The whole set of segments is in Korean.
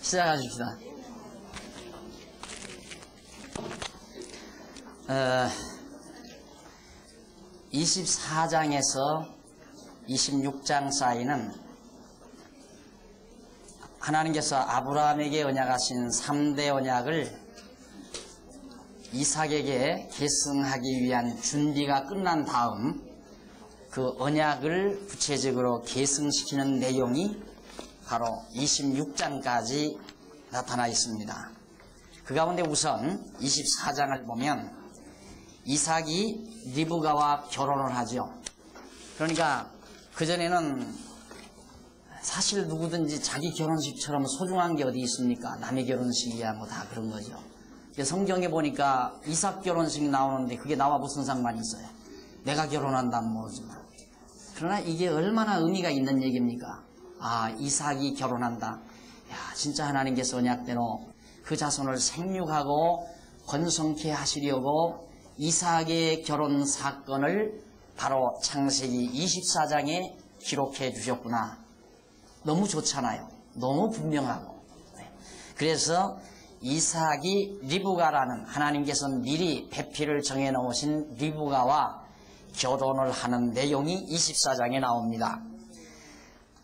시작하십시다. 24장에서 26장 사이는 하나님께서 아브라함에게 언약하신 3대 언약을 이삭에게 계승하기 위한 준비가 끝난 다음 그 언약을 구체적으로 계승시키는 내용이 바로 26장까지 나타나 있습니다. 그 가운데 우선 24장을 보면 이삭이 리브가와 결혼을 하죠. 그러니까 그전에는 사실 누구든지 자기 결혼식처럼 소중한 게 어디 있습니까? 남의 결혼식이야 뭐 다 그런 거죠. 성경에 보니까 이삭 결혼식 나오는데 그게 나와 무슨 상관이 있어요? 내가 결혼한다면 모르지만. 그러나 이게 얼마나 의미가 있는 얘기입니까? 아, 이삭이 결혼한다. 야, 진짜 하나님께서 언약대로 그 자손을 생육하고 번성케 하시려고 이삭의 결혼 사건을 바로 창세기 24장에 기록해 주셨구나. 너무 좋잖아요. 너무 분명하고. 그래서 이삭이 리브가라는 하나님께서 미리 배필을 정해놓으신 리브가와 결혼을 하는 내용이 24장에 나옵니다.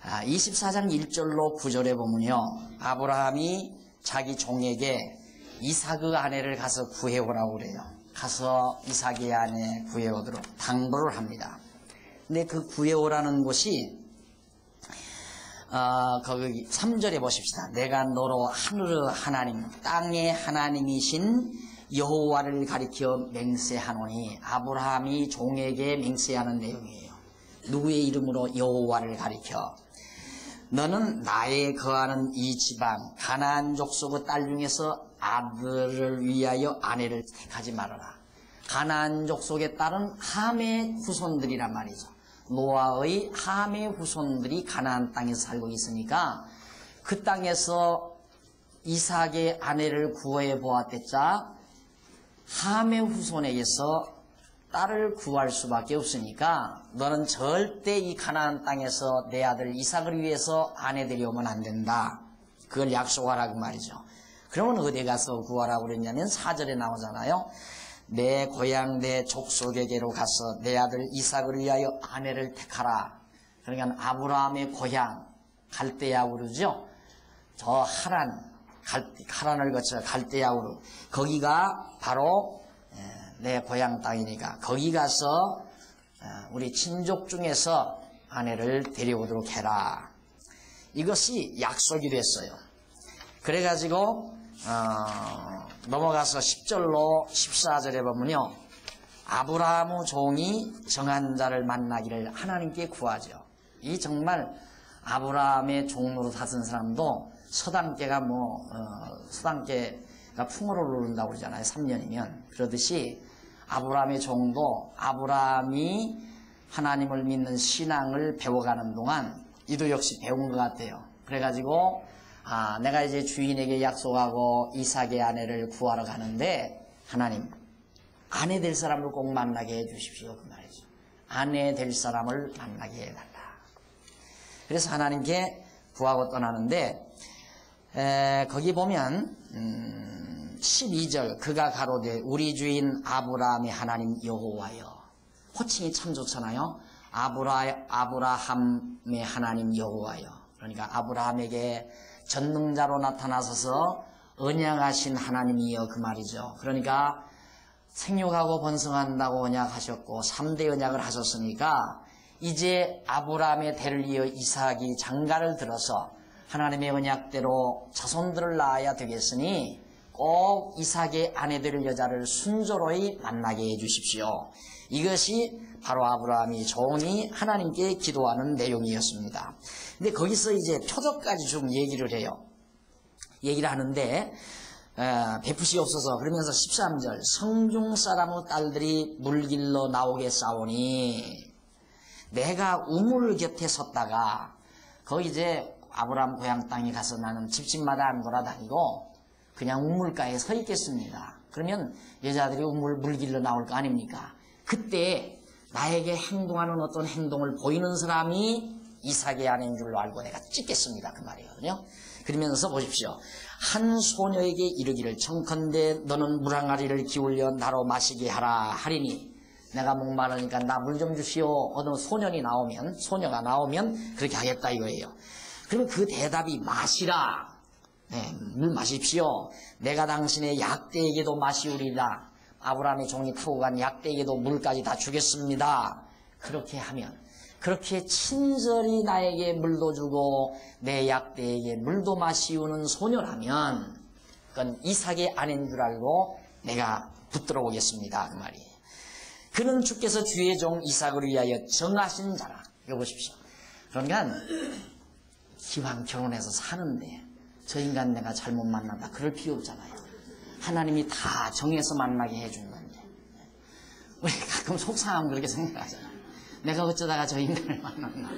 24장 1절로 9절에 보면요, 아브라함이 자기 종에게 이삭의 아내를 가서 구해오라고 그래요. 가서 이삭의 아내 구해오도록 당부를 합니다. 근데 그 구해오라는 곳이 거기 3절에 보십시다. 내가 너로 하늘의 하나님, 땅의 하나님이신 여호와를 가리켜 맹세하노니. 아브라함이 종에게 맹세하는 내용이에요. 누구의 이름으로? 여호와를 가리켜. 너는 나의 거하는 이 지방 가나안 족속의 딸 중에서 아들을 위하여 아내를 택하지 말아라. 가나안 족속의 딸은 함의 후손들이란 말이죠. 노아의 함의 후손들이 가나안 땅에서 살고 있으니까 그 땅에서 이삭의 아내를 구해 보았댔자 함의 후손에게서 딸을 구할 수밖에 없으니까 너는 절대 이 가나안 땅에서 내 아들 이삭을 위해서 아내 데려오면 안 된다. 그걸 약속하라고 말이죠. 그러면 어디 가서 구하라고 그랬냐면 4절에 나오잖아요. 내 고향 내 족속에게로 가서 내 아들 이삭을 위하여 아내를 택하라. 그러니까 아브라함의 고향 갈대아우르 그러죠. 저 하란을 거쳐 갈대아우르, 거기가 바로 내 고향 땅이니까 거기 가서 우리 친족 중에서 아내를 데려오도록 해라. 이것이 약속이 됐어요. 그래가지고 넘어가서 10절로 14절에 보면요, 아브라함의 종이 정한 자를 만나기를 하나님께 구하죠. 이 정말 아브라함의 종로로 사는 사람도 서당계가 서당계가 풍어를 오른다고 그러잖아요. 3년이면. 그러듯이 아브라함의 종도 아브라함이 하나님을 믿는 신앙을 배워가는 동안 이도 역시 배운 것 같아요. 그래가지고 내가 이제 주인에게 약속하고 이삭의 아내를 구하러 가는데 하나님, 아내 될 사람을 꼭 만나게 해주십시오. 그 말이죠. 아내 될 사람을 만나게 해달라. 그래서 하나님께 구하고 떠나는데 거기 보면 12절 그가 가로되 우리 주인 아브라함의 하나님 여호와여. 호칭이 참 좋잖아요. 아브라함의 하나님 여호와여. 그러니까 아브라함에게 전능자로 나타나셔서 언약하신 하나님이여 그 말이죠. 그러니까 생육하고 번성한다고 언약하셨고 3대 언약을 하셨으니까 이제 아브라함의 대를 이어 이삭이 장가를 들어서 하나님의 언약대로 자손들을 낳아야 되겠으니 꼭 이삭의 아내 될 여자를 순조로이 만나게 해주십시오. 이것이 바로 아브라함이 종이 하나님께 기도하는 내용이었습니다. 근데 거기서 이제 표적까지 좀 얘기를 해요. 얘기를 하는데 베푸시옵소서 그러면서 13절 성중 사람의 딸들이 물길로 나오게 싸우니 내가 우물 곁에 섰다가 거기 이제 아브라함 고향 땅에 가서 나는 집집마다 안 돌아다니고 그냥 우물가에 서 있겠습니다. 그러면 여자들이 물길로 나올 거 아닙니까? 그때 나에게 행동하는 어떤 행동을 보이는 사람이 이삭의 아내인 줄로 알고 내가 찢겠습니다. 그 말이거든요. 그러면서 보십시오. 한 소녀에게 이르기를 청컨대 너는 물 항아리를 기울여 나로 마시게 하라 하리니 내가 목마르니까 나 물 좀 주시오. 어느 소녀가 나오면 그렇게 하겠다 이거예요. 그러면 그 대답이 마시라. 네, 물 마십시오. 내가 당신의 약대에게도 마시우리다. 아브라함의 종이 타고 간 약대에게도 물까지 다 주겠습니다. 그렇게 하면, 그렇게 친절히 나에게 물도 주고 내 약대에게 물도 마시우는 소녀라면 그건 이삭의 아내인 줄 알고 내가 붙들어 오겠습니다. 그 말이에요. 그는 주께서 주의 종 이삭을 위하여 정하신 자라. 이거 보십시오. 그러니까 기왕 결혼해서 사는데 저 인간 내가 잘못 만난다 그럴 필요 없잖아요. 하나님이 다 정해서 만나게 해준 건데 우리 가끔 속상하면 그렇게 생각하잖아요. 내가 어쩌다가 저 인간을 만났나.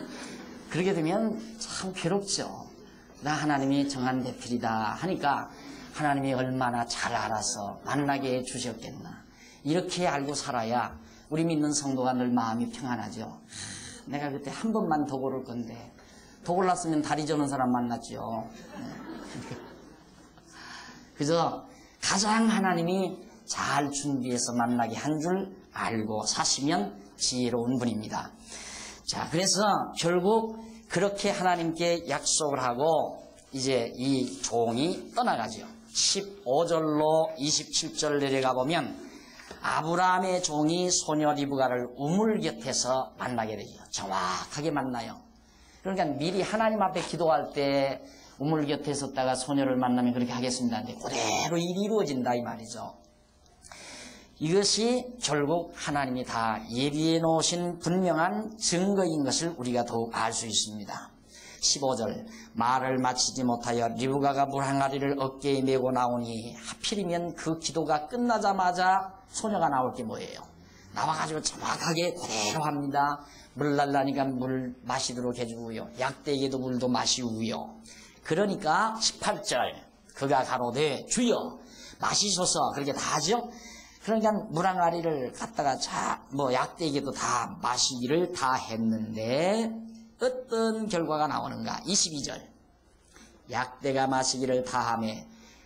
그렇게 되면 참 괴롭죠. 나 하나님이 정한 대필이다 하니까 하나님이 얼마나 잘 알아서 만나게 해주셨겠나. 이렇게 알고 살아야 우리 믿는 성도가 늘 마음이 평안하죠. 내가 그때 한 번만 더 고를 건데 더 골랐으면 다리 저는 사람 만났죠. 그래서 가장 하나님이 잘 준비해서 만나게 한 줄 알고 사시면 지혜로운 분입니다. 자, 그래서 결국 그렇게 하나님께 약속을 하고 이제 이 종이 떠나가죠. 15절로 27절 내려가 보면 아브라함의 종이 소녀 리브가를 우물 곁에서 만나게 되죠. 정확하게 만나요. 그러니까 미리 하나님 앞에 기도할 때 우물 곁에 있었다가 소녀를 만나면 그렇게 하겠습니다. 근데 그대로 일이 이루어진다 이 말이죠. 이것이 결국 하나님이 다 예비해 놓으신 분명한 증거인 것을 우리가 더욱 알 수 있습니다. 15절 말을 마치지 못하여 리브가가 물 항아리를 어깨에 메고 나오니 하필이면 그 기도가 끝나자마자 소녀가 나올 게 뭐예요? 나와가지고 정확하게 그대로 합니다. 물 달라니까 물 마시도록 해주고요. 약대에게도 물도 마시고요. 그러니까 18절 그가 가로되 주여 마시소서 그렇게 다 하죠. 그러니까 물 항아리를 갖다가 약대에게도 다 마시기를 다 했는데 어떤 결과가 나오는가. 22절 약대가 마시기를 다하매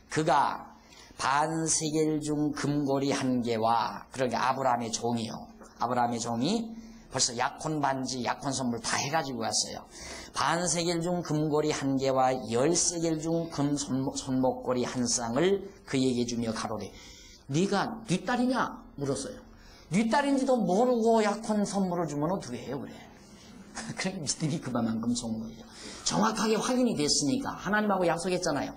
그가 반세겔 중 금고리 한 개와 그러니까 아브라함의 종이요. 아브라함의 종이 벌써 약혼 반지, 약혼 선물 다 해가지고 갔어요. 반세겔 중 금고리 한 개와 10세겔 중 금 손목고리 한 쌍을 그에게 주며 가로되 네가 네 딸이냐? 물었어요. 네 딸인지도 모르고 약혼 선물을 주면 어떻게 해요? 그래. 그러니까 믿음이 그만큼 좋은 거예요. 정확하게 확인이 됐으니까 하나님하고 약속했잖아요.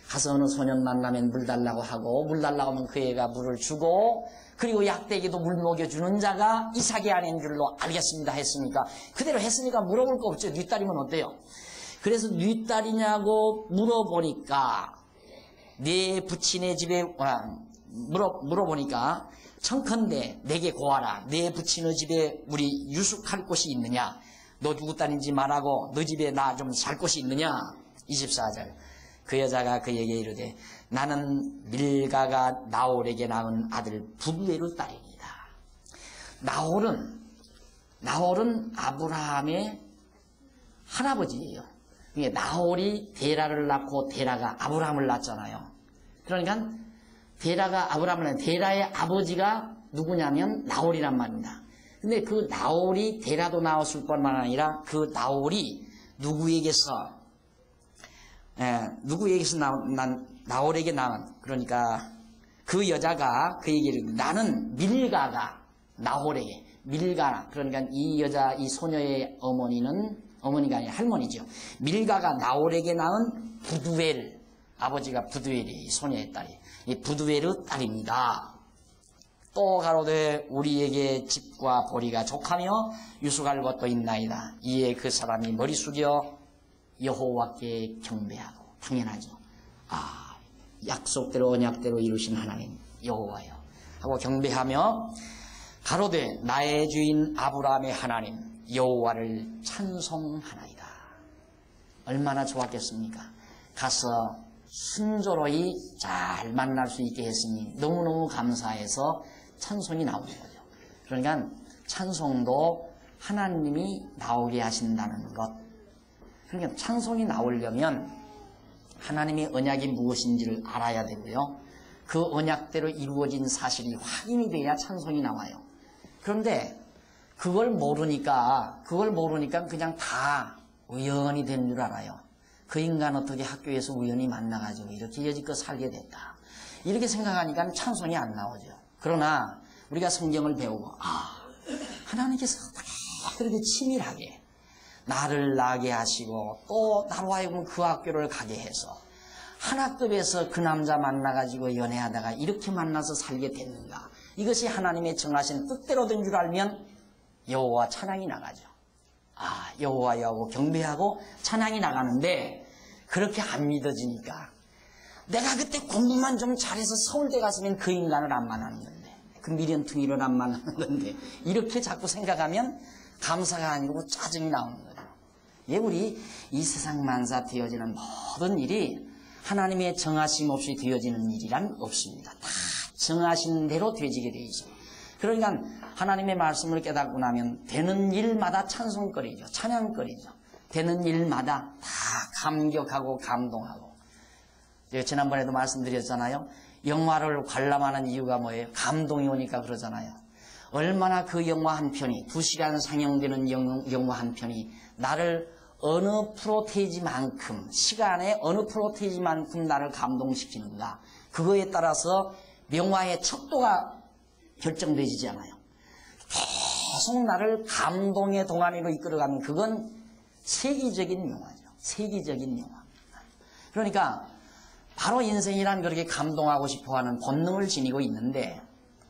가서 어느 소년 만나면 물 달라고 하고 물 달라고 하면 그 애가 물을 주고 그리고 약대에게도 물 먹여주는 자가 이삭의 아내인 줄로 알겠습니다 했으니까 그대로 했으니까 물어볼 거 없죠. 네 딸이면 어때요? 그래서 네 딸이냐고 물어보니까 네 부친의 집에 물어보니까 청컨대 내게 고하라. 내 부친의 집에 우리 유숙할 곳이 있느냐? 너 누구 딸인지 말하고 너 집에 나 좀 살 곳이 있느냐? 24절 그 여자가 그에게 이르되 나는 밀가가 나홀에게 낳은 아들 부두엘의 딸입니다. 나홀은 아브라함의 할아버지예요. 나홀이 데라를 낳고 데라가 아브라함을 낳았잖아요. 그러니까 데라가 아브라함을 낳은 데라의 아버지가 누구냐면 나홀이란 말입니다. 근데 그 나홀이 데라도 낳았을 뿐만 아니라 그 나홀이 누구에게서 나홀에게 낳은 그러니까 그 여자가 그 얘기를 나는 밀가가 나홀에게 밀가 그러니까 이 여자 이 소녀의 어머니가 아니라 할머니죠. 밀가가 나홀에게 낳은 부두엘 아버지가 부두엘이 소녀의 딸이 이 부두엘의 딸입니다. 또 가로되 우리에게 집과 보리가 족하며 유숙할 것도 있나이다. 이에 그 사람이 머리 숙여 여호와께 경배하고 당연하죠. 약속대로 언약대로 이루신 하나님 여호와여 하고 경배하며 가로되 나의 주인 아브라함의 하나님 여호와를 찬송하나이다. 얼마나 좋았겠습니까? 가서 순조로이 잘 만날 수 있게 했으니 너무너무 감사해서 찬송이 나오는 거죠. 그러니까 찬송도 하나님이 나오게 하신다는 것 그러니까 찬송이 나오려면 하나님의 언약이 무엇인지를 알아야 되고요. 그 언약대로 이루어진 사실이 확인이 돼야 찬송이 나와요. 그런데 그걸 모르니까 그냥 다 우연히 된 줄 알아요. 그 인간 어떻게 학교에서 우연히 만나가지고 이렇게 여지껏 살게 됐다. 이렇게 생각하니까 찬송이 안 나오죠. 그러나 우리가 성경을 배우고 하나님께서 그렇게 치밀하게 나를 나게 하시고 또 나로 하여금 그 학교를 가게 해서 한 학급에서 그 남자 만나가지고 연애하다가 이렇게 만나서 살게 됐는가. 이것이 하나님의 정하신 뜻대로 된 줄 알면 여호와 찬양이 나가죠. 여호와하고 경배하고 찬양이 나가는데 그렇게 안 믿어지니까 내가 그때 공부만 좀 잘해서 서울대 갔으면 그 인간을 안 만나는 건데 그 미련퉁이를 안 만나는 건데 이렇게 자꾸 생각하면 감사가 아니고 짜증이 나오는 거죠. 우리 이 세상 만사 되어지는 모든 일이 하나님의 정하심 없이 되어지는 일이란 없습니다. 다 정하신 대로 되어지게 되어 있습니다. 그러니까 하나님의 말씀을 깨닫고 나면 되는 일마다 찬송거리죠. 찬양거리죠. 되는 일마다 다 감격하고 감동하고. 지난번에도 말씀드렸잖아요. 영화를 관람하는 이유가 뭐예요? 감동이 오니까 그러잖아요. 얼마나 그 영화 한 편이 2시간 상영되는 영화 한 편이 나를 어느 프로테이지만큼 시간에 어느 프로테이지만큼 나를 감동시키는가. 그거에 따라서 명화의 척도가 결정되지 않아요. 계속 나를 감동의 동안으로 이끌어가는 그건 세계적인 영화죠. 세계적인 영화. 그러니까 바로 인생이란 그렇게 감동하고 싶어하는 본능을 지니고 있는데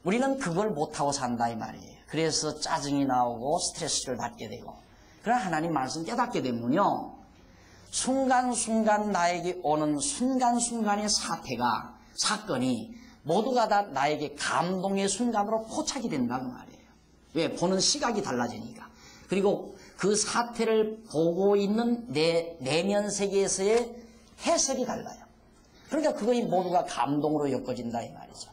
우리는 그걸 못하고 산다 이 말이에요. 그래서 짜증이 나오고 스트레스를 받게 되고 그러나 하나님 말씀 깨닫게 되면요. 순간순간 나에게 오는 순간순간의 사건이 모두가 다 나에게 감동의 순간으로 포착이 된다는 말이에요. 왜? 보는 시각이 달라지니까. 그리고 그 사태를 보고 있는 내 내면 세계에서의 해석이 달라요. 그러니까 그것이 모두가 감동으로 엮어진다 이 말이죠.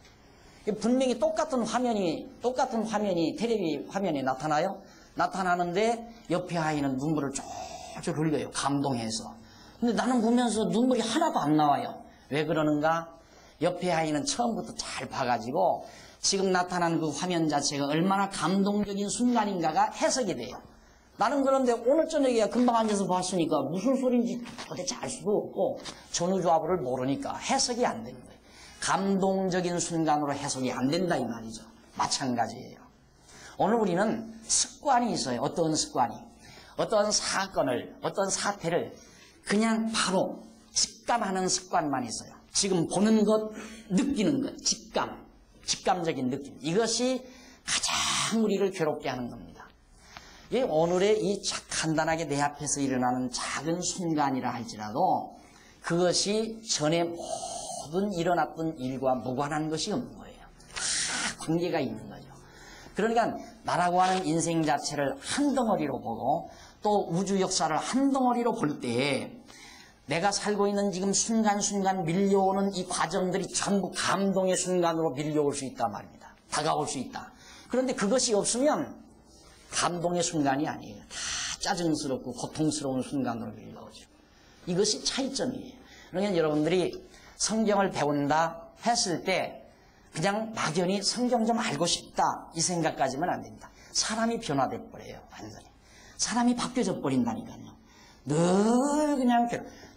분명히 똑같은 화면이 텔레비 화면에 나타나요. 나타나는데 옆에 아이는 눈물을 쫄쫄 흘려요. 감동해서. 근데 나는 보면서 눈물이 하나도 안 나와요. 왜 그러는가? 옆에 아이는 처음부터 잘 봐가지고 지금 나타난 그 화면 자체가 얼마나 감동적인 순간인가가 해석이 돼요. 나는 그런데 오늘 저녁에 금방 앉아서 봤으니까 무슨 소리인지 도대체 알 수도 없고 전후조합을 모르니까 해석이 안 되는 거예요. 감동적인 순간으로 해석이 안 된다 이 말이죠. 마찬가지예요. 오늘 우리는 습관이 있어요. 어떤 습관이? 어떤 사건을, 어떤 사태를 그냥 바로 직감하는 습관만 있어요. 지금 보는 것, 느끼는 것, 직감적인 느낌. 이것이 가장 우리를 괴롭게 하는 겁니다. 오늘의 이 간단하게 내 앞에서 일어나는 작은 순간이라 할지라도 그것이 전에 모든 일어났던 일과 무관한 것이 없는 거예요. 다 관계가 있는 거죠. 그러니까 나라고 하는 인생 자체를 한 덩어리로 보고 또 우주 역사를 한 덩어리로 볼 때에 내가 살고 있는 지금 순간순간 밀려오는 이 과정들이 전부 감동의 순간으로 밀려올 수 있단 말입니다. 다가올 수 있다. 그런데 그것이 없으면 감동의 순간이 아니에요. 다 짜증스럽고 고통스러운 순간으로 밀려오죠. 이것이 차이점이에요. 그러니까 여러분들이 성경을 배운다 했을 때 그냥 막연히 성경 좀 알고 싶다 이 생각까지만 안 됩니다. 사람이 변화돼 버려요. 완전히. 사람이 바뀌어져 버린다니까요. 늘 그냥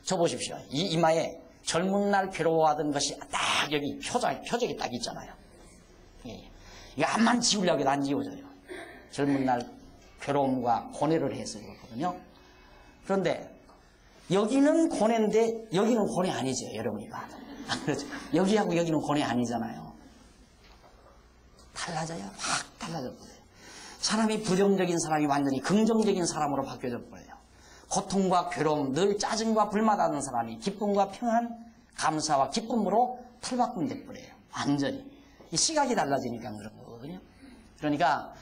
저 보십시오. 이 이마에 젊은 날 괴로워하던 것이 딱 여기 표적이 딱 있잖아요. 이거 암만 지우려고 해도 안 지워져요. 젊은 날 괴로움과 고뇌를 해서 그렇거든요. 그런데 여기는 고뇌인데 여기는 고뇌 아니죠. 여러분이 봐도. 그렇죠? 여기하고 여기는 고뇌 아니잖아요. 달라져요. 확 달라져 버려요. 사람이 부정적인 사람이 완전히 긍정적인 사람으로 바뀌어져 버려요. 고통과 괴로움, 늘 짜증과 불만하는 사람이 기쁨과 평안, 감사와 기쁨으로 탈바꿈돼 버려요. 완전히. 이 시각이 달라지니까 그런 거거든요. 그러니까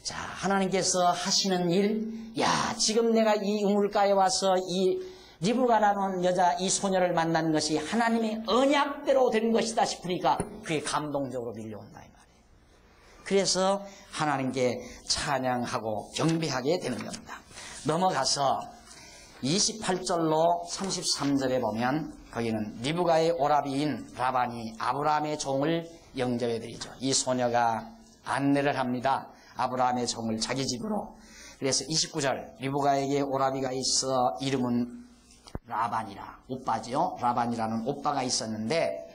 자, 하나님께서 하시는 일, 지금 내가 이 우물가에 와서 이 리브가라는 여자, 이 소녀를 만난 것이 하나님의 언약대로 된 것이다 싶으니까 그게 감동적으로 밀려온다 이 말이에요. 그래서 하나님께 찬양하고 경배하게 되는 겁니다. 넘어가서 28절로 33절에 보면 거기는 리브가의 오라비인 라반이 아브라함의 종을 영접해 드리죠. 이 소녀가 안내를 합니다. 아브라함의 종을 자기 집으로. 그래서 29절 리브가에게 오라비가 있어 이름은 라반이라, 오빠지요. 라반이라는 오빠가 있었는데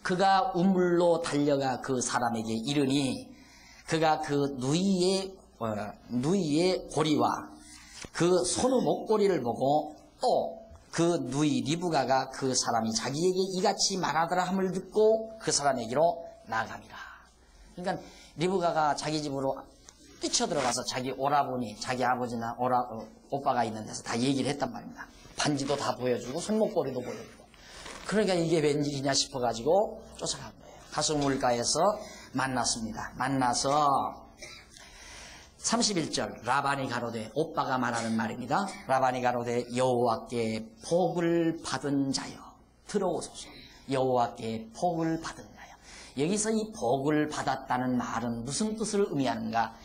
그가 우물로 달려가 그 사람에게 이르니 그가 그 누이의 고리와 그 손의 목걸이를 보고 또 그 누이 리브가가 그 사람이 자기에게 이같이 말하더라 함을 듣고 그 사람에게로 나아갑니다. 그러니까 리브가가 자기 집으로 뛰쳐들어가서 자기 오라버니, 자기 아버지나 오빠가 있는 데서 다 얘기를 했단 말입니다. 반지도 다 보여주고 손목걸이도 보여주고. 그러니까 이게 웬일이냐 싶어가지고 쫓아간 거예요. 가서 물가에서 만났습니다. 만나서 31절 라반이 가로되, 오빠가 말하는 말입니다. 라반이 가로되 여호와께 복을 받은 자여 들어오소서. 여호와께 복을 받은 자여. 여기서 이 복을 받았다는 말은 무슨 뜻을 의미하는가?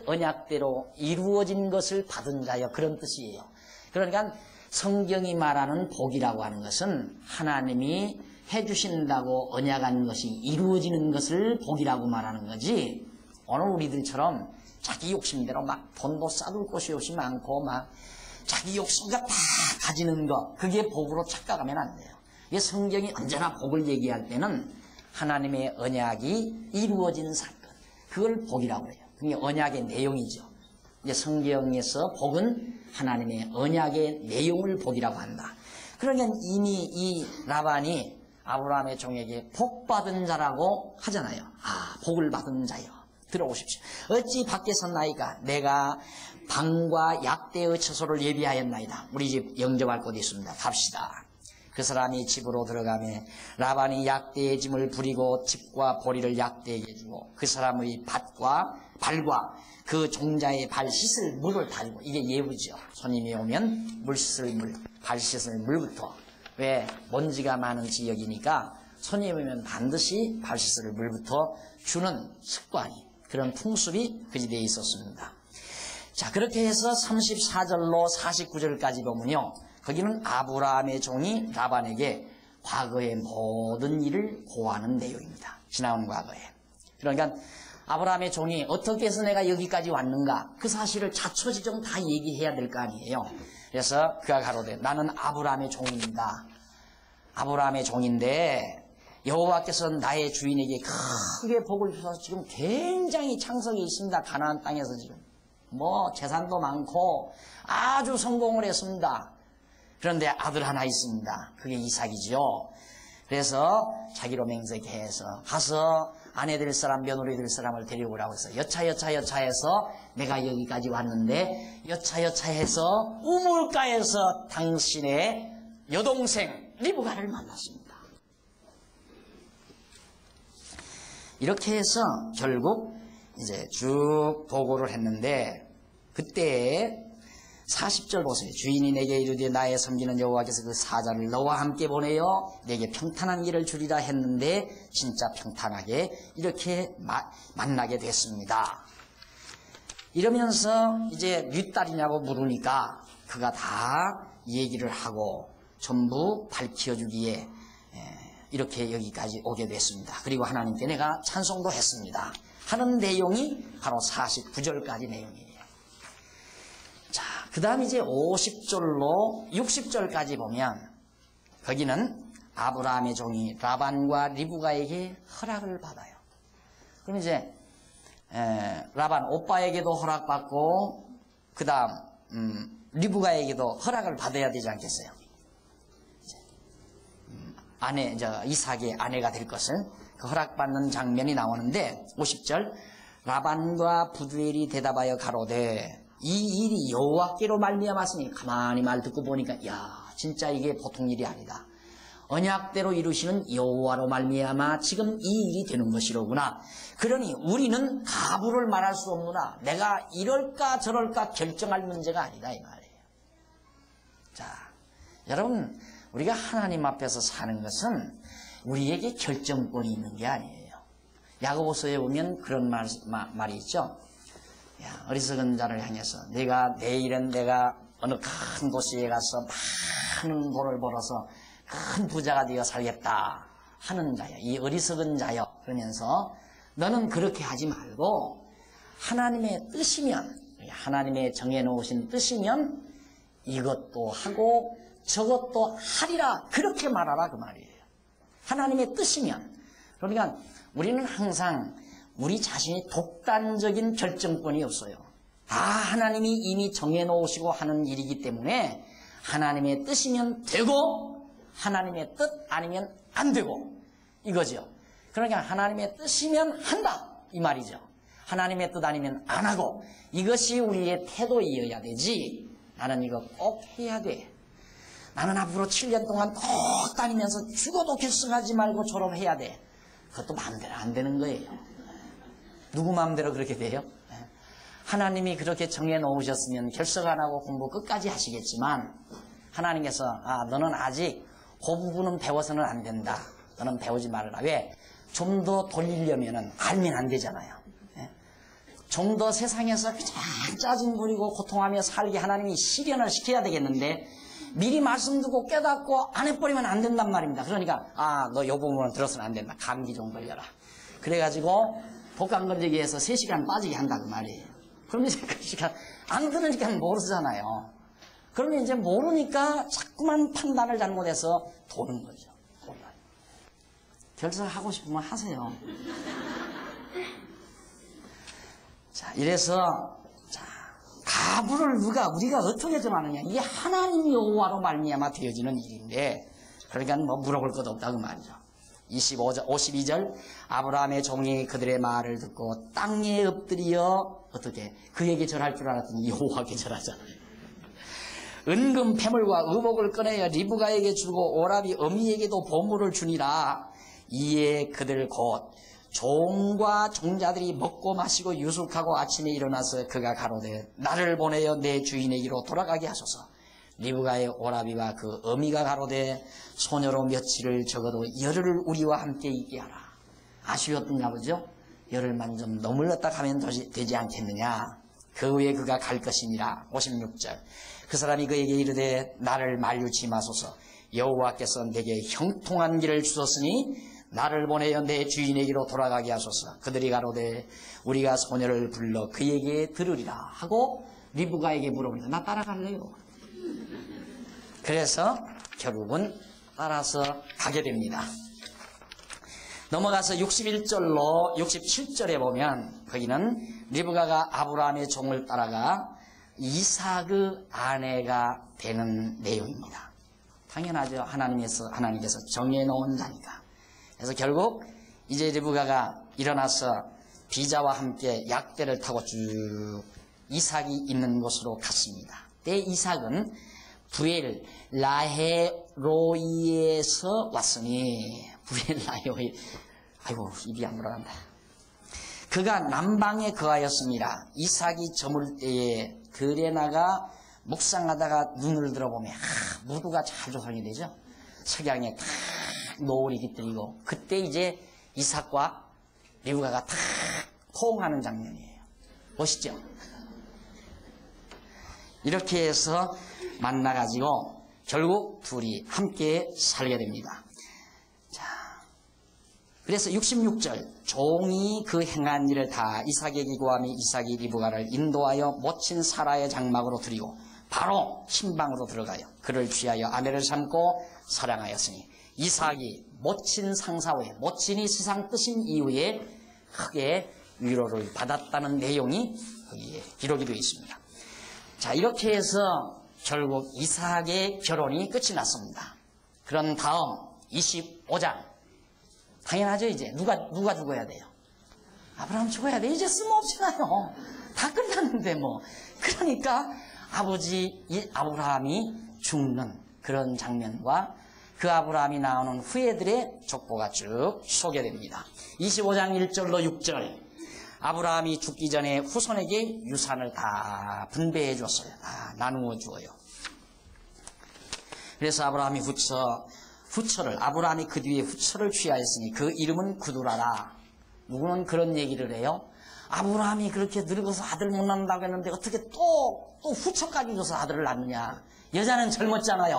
언약대로 이루어진 것을 받은 자여, 그런 뜻이에요. 그러니까 성경이 말하는 복이라고 하는 것은 하나님이 해주신다고 언약한 것이 이루어지는 것을 복이라고 말하는 거지, 오늘 우리들처럼 자기 욕심대로 막 돈도 쌓을 곳이 없이 많고 막 자기 욕심과 다 가지는 것, 그게 복으로 착각하면 안 돼요. 이게 성경이 언제나 복을 얘기할 때는 하나님의 언약이 이루어진 사건, 그걸 복이라고 해요. 그게 언약의 내용이죠. 이제 성경에서 복은 하나님의 언약의 내용을 복이라고 한다. 그러니까 이미 이 라반이 아브라함의 종에게 복 받은 자라고 하잖아요. 아, 복을 받은 자여 들어오십시오. 어찌 밖에 섰나이까? 내가 방과 약대의 처소를 예비하였나이다. 우리 집 영접할 곳이 있습니다. 갑시다. 그 사람이 집으로 들어가매 라반이 약대의 짐을 부리고 집과 보리를 약대에게 주고 그 사람의 발과 그 종자의 발 씻을 물을 달고, 이게 예우죠. 손님이 오면 물 씻을 물, 발 씻을 물부터. 왜? 먼지가 많은 지역이니까 손님이 오면 반드시 발 씻을 물부터 주는 습관이, 그런 풍습이 그 집에 있었습니다. 자, 그렇게 해서 34절로 49절까지 보면요, 거기는 아브라함의 종이 라반에게 과거의 모든 일을 고하는 내용입니다. 지나온 과거에. 그러니까 아브라함의 종이 어떻게 해서 내가 여기까지 왔는가, 그 사실을 자초지종 다 얘기해야 될 거 아니에요. 그래서 그가 가로되, 나는 아브라함의 종입니다. 아브라함의 종인데 여호와께서 나의 주인에게 크게 복을 주셔서 지금 굉장히 창석에 있습니다. 가나안 땅에서 지금 뭐 재산도 많고 아주 성공을 했습니다. 그런데 아들 하나 있습니다. 그게 이삭이죠. 그래서 자기로 맹세해서 가서 아내 될 사람, 며느리 될 사람을 데리고 오라고 해서 여차해서 내가 여기까지 왔는데 여차해서 우물가에서 당신의 여동생 리브가를 만났습니다. 이렇게 해서 결국 이제 쭉 보고를 했는데, 그때 40절 보세요. 주인이 내게 이르되 나의 섬기는 여호와께서 그 사자를 너와 함께 보내어 내게 평탄한 길을 주리라 했는데 진짜 평탄하게 이렇게 만나게 됐습니다. 이러면서 이제 몇 달이냐고 물으니까 그가 다 얘기를 하고 전부 밝혀주기에 이렇게 여기까지 오게 됐습니다. 그리고 하나님께 내가 찬송도 했습니다 하는 내용이 바로 49절까지 내용이에요. 자, 그 다음 이제 50절로 60절까지 보면 거기는 아브라함의 종이 라반과 리브가에게 허락을 받아요. 그럼 이제 라반 오빠에게도 허락받고 그 다음 리브가에게도 허락을 받아야 되지 않겠어요? 아내, 이삭의 아내가 될 것을 그 허락받는 장면이 나오는데 50절 라반과 부두엘이 대답하여 가로되 이 일이 여호와께로 말미암았으니, 가만히 말 듣고 보니까 야, 진짜 이게 보통 일이 아니다. 언약대로 이루시는 여호와로 말미암아 지금 이 일이 되는 것이로구나. 그러니 우리는 가부를 말할 수 없구나. 내가 이럴까 저럴까 결정할 문제가 아니다, 이 말이에요. 자, 여러분, 우리가 하나님 앞에서 사는 것은 우리에게 결정권이 있는 게 아니에요. 야고보서에 보면 그런 말이 있죠. 야, 어리석은 자를 향해서 내일은 내가 어느 큰 도시에 가서 많은 돈을 벌어서 큰 부자가 되어 살겠다 하는 자야. 이 어리석은 자여. 그러면서 너는 그렇게 하지 말고 하나님의 뜻이면, 하나님의 정해놓으신 뜻이면 이것도 하고 저것도 하리라, 그렇게 말하라 그 말이에요. 하나님의 뜻이면. 그러니까 우리는 항상 우리 자신이 독단적인 결정권이 없어요. 다 하나님이 이미 정해놓으시고 하는 일이기 때문에 하나님의 뜻이면 되고 하나님의 뜻 아니면 안 되고 이거죠. 그러니까 하나님의 뜻이면 한다 이 말이죠. 하나님의 뜻 아니면 안 하고, 이것이 우리의 태도이어야 되지. 나는 이거 꼭 해야 돼. 나는 앞으로 7년 동안 꼭 다니면서 죽어도 결석하지 말고 졸업해야 돼. 그것도 마음대로 안 되는 거예요. 누구 마음대로 그렇게 돼요? 하나님이 그렇게 정해놓으셨으면 결석 안 하고 공부 끝까지 하시겠지만, 하나님께서 너는 아직 그 부분은 배워서는 안 된다. 너는 배우지 말아라. 왜? 좀 더 돌리려면은 알면 안 되잖아요. 좀 더 세상에서 그냥 짜증 부리고 고통하며 살게 하나님이 실현을 시켜야 되겠는데, 미리 말씀 듣고 깨닫고 안 해버리면 안 된단 말입니다. 그러니까 너 요 부분은 들어서는 안 된다. 감기 좀 걸려라. 그래가지고 독감 걸리기 위해서 3시간 빠지게 한다 그 말이에요. 그러면 이제 그 시간 안 들으니까 모르잖아요. 그러면 이제 모르니까 자꾸만 판단을 잘못해서 도는 거죠. 결석하고 싶으면 하세요. 자, 이래서 가부를 우리가 어떻게 정하느냐. 이게 하나님 여호와로 말미암아 되어지는 일인데, 그러니까 뭐 물어볼 것 없다 그 말이죠. 52절 아브라함의 종이 그들의 말을 듣고 땅에 엎드려 어떻게 그에게 절할 줄 알았더니 여호와께 절하잖아요. 은금 패물과 의복을 꺼내어 리브가에게 주고 오라비 어미에게도 보물을 주니라. 이에 그들 곧 종과 종자들이 먹고 마시고 유숙하고 아침에 일어나서 그가 가로되 나를 보내어 내 주인에게로 돌아가게 하소서. 리브가의 오라비와 그 어미가 가로되 소녀로 며칠을 적어도 열흘을 우리와 함께 있게 하라. 아쉬웠던가 보죠. 열흘만 좀 너물렀다 가면 되지 않겠느냐. 그 후에 그가 갈 것이니라. 56절 그 사람이 그에게 이르되 나를 만류치 마소서. 여호와께서 내게 형통한 길을 주셨으니 나를 보내어 내 주인에게로 돌아가게 하소서. 그들이 가로되 우리가 소녀를 불러 그에게 들으리라 하고 리브가에게 물어보니까 나 따라갈래요. 그래서 결국은 따라서 가게 됩니다. 넘어가서 61절로 67절에 보면 거기는 리브가가 아브라함의 종을 따라가 이삭의 아내가 되는 내용입니다. 당연하죠. 하나님께서 정해놓은 자니까. 그래서 결국 이제 리브가가 일어나서 비자와 함께 약대를 타고 쭉 이삭이 있는 곳으로 갔습니다. 때 이삭은 부엘 라헤로이에서 왔으니, 부엘 라헤로이, 아이고 입이 안 돌아간다. 그가 남방에 거하였습니다. 이삭이 저물 때에 들에 나가 묵상하다가 눈을 들어보면 무드가 잘 조성이 되죠. 석양에 탁 노을이 깃들이고, 그때 이제 이삭과 리브가가 탁 포옹하는 장면이에요. 멋있죠? 이렇게 해서 만나가지고 결국 둘이 함께 살게 됩니다. 자, 그래서 66절 종이 그 행한 일을 다 이삭에게 고하며 이삭이 리브가를 인도하여 모친 사라의 장막으로 들이고 바로 신방으로 들어가요. 그를 취하여 아내를 삼고 사랑하였으니, 이삭이 모친 상사 후에, 모친이 세상 뜻인 이후에 크게 위로를 받았다는 내용이 거기에 기록이 되어 있습니다. 자, 이렇게 해서 결국 이삭의 결혼이 끝이 났습니다. 그런 다음 25장. 당연하죠. 이제 누가 죽어야 돼요? 아브라함 죽어야 돼. 이제 쓸모없잖아요. 다 끝났는데 뭐. 그러니까 아버지 아브라함이 죽는 그런 장면과 그 아브라함이 나오는 후예들의 족보가 쭉 소개됩니다. 25장 1절로 6절 아브라함이 죽기 전에 후손에게 유산을 다 분배해 줬어요. 다 나누어 주어요. 그래서 아브라함이 아브라함이 그 뒤에 후처를 취하였으니 그 이름은 구두라라. 누구는 그런 얘기를 해요. 아브라함이 그렇게 늙어서 아들 못 낳는다고 했는데 어떻게 또 후처까지 줘서 아들을 낳느냐. 여자는 젊었잖아요.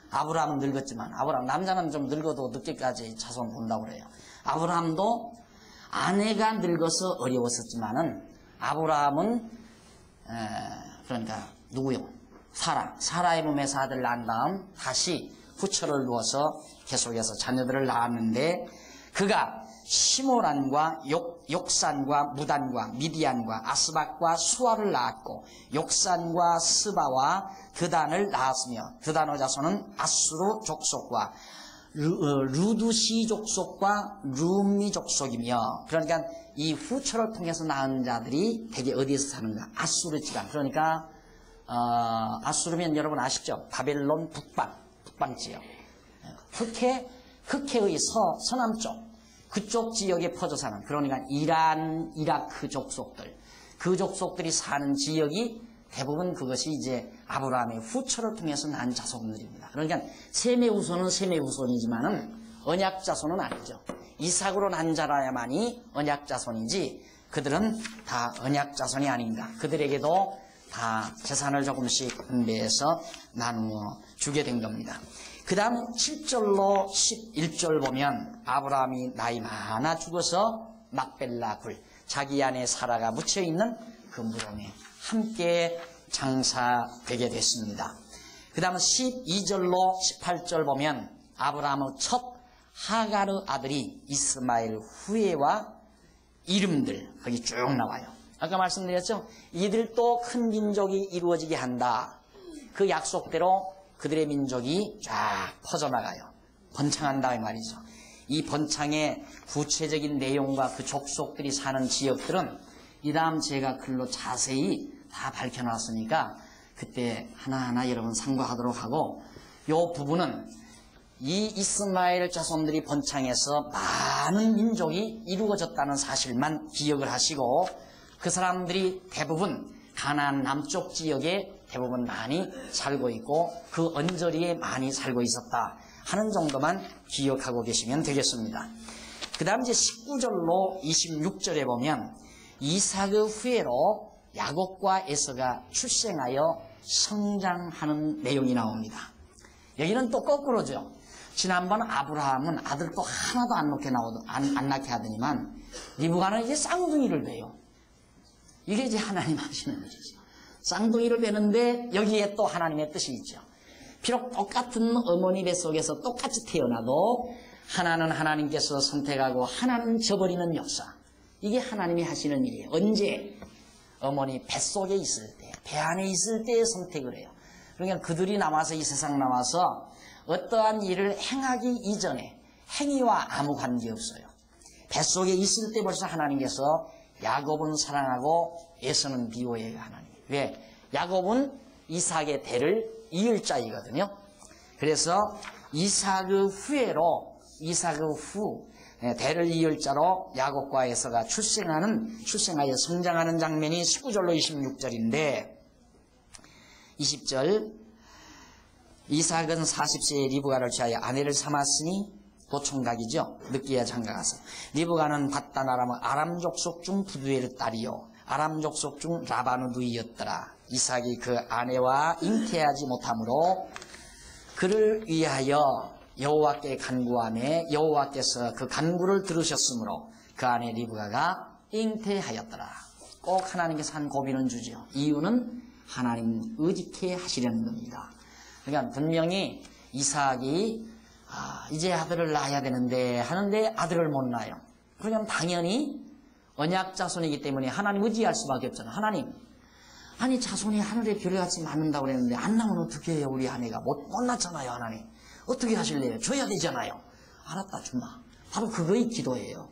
아브라함은 늙었지만, 남자는 좀 늙어도 늦게까지 자손 본다고 그래요. 아브라함도 아내가 늙어서 어려웠었지만은, 아브라함은, 그러니까, 누구요? 사라의 몸에서 아들 낳은 다음, 다시 후처를 두어서 계속해서 자녀들을 낳았는데, 그가 시므란과 욕산과 무단과 미디안과 아스박과 수아를 낳았고 욕산과 스바와 드단을 낳았으며 드단의 자손은 아수르 족속과 루두시 족속과 룸미 족속이며 그러니까 이 후처를 통해서 낳은 자들이 대개 어디에서 사는가? 아수르 지방. 그러니까 아수르면 여러분 아시죠? 바벨론 북방 지역. 흑해의 서남쪽 그쪽 지역에 퍼져 사는, 그러니까 이란, 이라크 족속들, 그 족속들이 사는 지역이 대부분 그것이 이제 아브라함의 후처를 통해서 난 자손들입니다. 그러니까 셈의 후손은 셈의 후손이지만은 언약 자손은 아니죠. 이삭으로 난 자라야만이 언약 자손이지 그들은 다 언약 자손이 아닌가. 그들에게도 다 재산을 조금씩 분배해서 나누어 주게 된 겁니다. 그 다음 7절로 11절 보면 아브라함이 나이 많아 죽어서 막벨라 굴, 자기 안에 사라가 묻혀있는 그 무덤에 함께 장사되게 됐습니다. 그 다음 12절로 18절 보면 아브라함의 첫 하가르 아들이 이스마엘 후예와 이름들 거기 쭉 나와요. 아까 말씀드렸죠? 이들도 큰 민족이 이루어지게 한다. 그 약속대로 그들의 민족이 쫙 퍼져나가요. 번창한다 이 말이죠. 이 번창의 구체적인 내용과 그 족속들이 사는 지역들은 이 다음 제가 글로 자세히 다 밝혀놨으니까 그때 하나하나 여러분 참고하도록 하고, 요 부분은 이 이스마엘 자손들이 번창해서 많은 민족이 이루어졌다는 사실만 기억을 하시고, 그 사람들이 대부분 가나안 남쪽 지역에 대부분 많이 살고 있고 그 언저리에 많이 살고 있었다 하는 정도만 기억하고 계시면 되겠습니다. 그 다음 이제 19절로 26절에 보면 이삭의 후예로 야곱과 에서가 출생하여 성장하는 내용이 나옵니다. 여기는 또 거꾸로죠. 지난번 아브라함은 아들 또 하나도 안 낳게 하더니만 리브가는 이제 쌍둥이를 배요. 이게 이제 하나님 하시는 일이죠. 쌍둥이를 베는데 여기에 또 하나님의 뜻이 있죠. 비록 똑같은 어머니 뱃속에서 똑같이 태어나도 하나는 하나님께서 선택하고 하나는 저버리는 역사. 이게 하나님이 하시는 일이에요. 언제? 어머니 뱃속에 있을 때, 배 안에 있을 때 선택을 해요. 그러니까 그들이 나와서 이 세상 나와서 어떠한 일을 행하기 이전에 행위와 아무 관계없어요. 뱃속에 있을 때 벌써 하나님께서 야곱은 사랑하고 에서는 미워해요. 하나님. 왜? 야곱은 이삭의 대를 이을 자이거든요. 그래서 이삭의 후예로 이삭의 후 대를 이을 자로 야곱과 에서가 출생하여 성장하는 장면이 19절로 26절인데 20절 이삭은 40세에 리브가를 취하여 아내를 삼았으니 도총각이죠. 늦게야 장가가서 리브가는 밧단 아람 족속 중 부두엘의 딸이요 아람 족속 중 라반의 누이였더라. 이삭이 그 아내와 잉태하지 못하므로 그를 위하여 여호와께 간구하매 여호와께서 그 간구를 들으셨으므로 그 아내 리브가가 잉태하였더라. 꼭 하나님께서 한 고비는 주죠. 이유는 하나님 의지케 하시려는 겁니다. 그러니까 분명히 이삭이 이제 아들을 낳아야 되는데 하는데 아들을 못 낳아요. 그러면 당연히 언약 자손이기 때문에 하나님 의지할 수밖에 없잖아요. 하나님, 아니 자손이 하늘의 별같이 많는다고 그랬는데 안 나오면 어떻게 해요? 우리 아내가 못 낳잖아요. 하나님 어떻게 하실래요? 줘야 되잖아요. 알았다 준다. 바로 그거의 기도예요.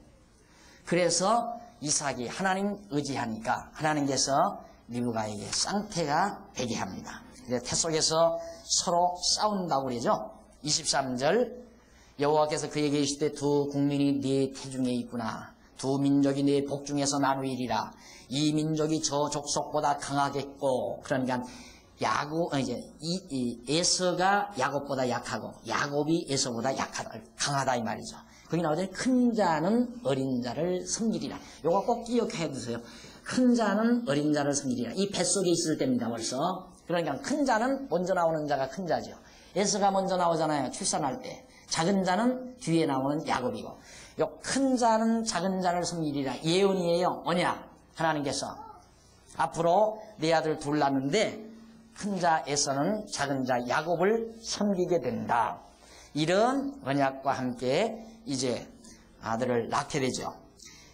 그래서 이삭이 하나님 의지하니까 하나님께서 리브가에게 쌍태가 되게 합니다. 태 속에서 서로 싸운다고 그러죠. 23절 여호와께서 그에게 이르시되 두 국민이 네 태중에 있구나. 두 민족이 네 복중에서 나누이리라. 이 민족이 저 족속보다 강하겠고, 그러니까 에서가 야곱보다 약하고 야곱이 에서보다 강하다 이 말이죠. 거기 나오잖아요. 큰 자는 어린 자를 섬기리라. 요거 꼭 기억해 두세요. 큰 자는 어린 자를 섬기리라. 이 뱃속에 있을 때입니다, 벌써. 그러니까 큰 자는 먼저 나오는 자가 큰 자죠. 에서가 먼저 나오잖아요, 출산할 때. 작은 자는 뒤에 나오는 야곱이고. 요 큰 자는 작은 자를 섬기리라. 예언이에요, 언약. 하나님께서. 앞으로 내 아들 둘 낳는데 큰 자 에서는 작은 자 야곱을 섬기게 된다. 이런 언약과 함께 이제 아들을 낳게 되죠.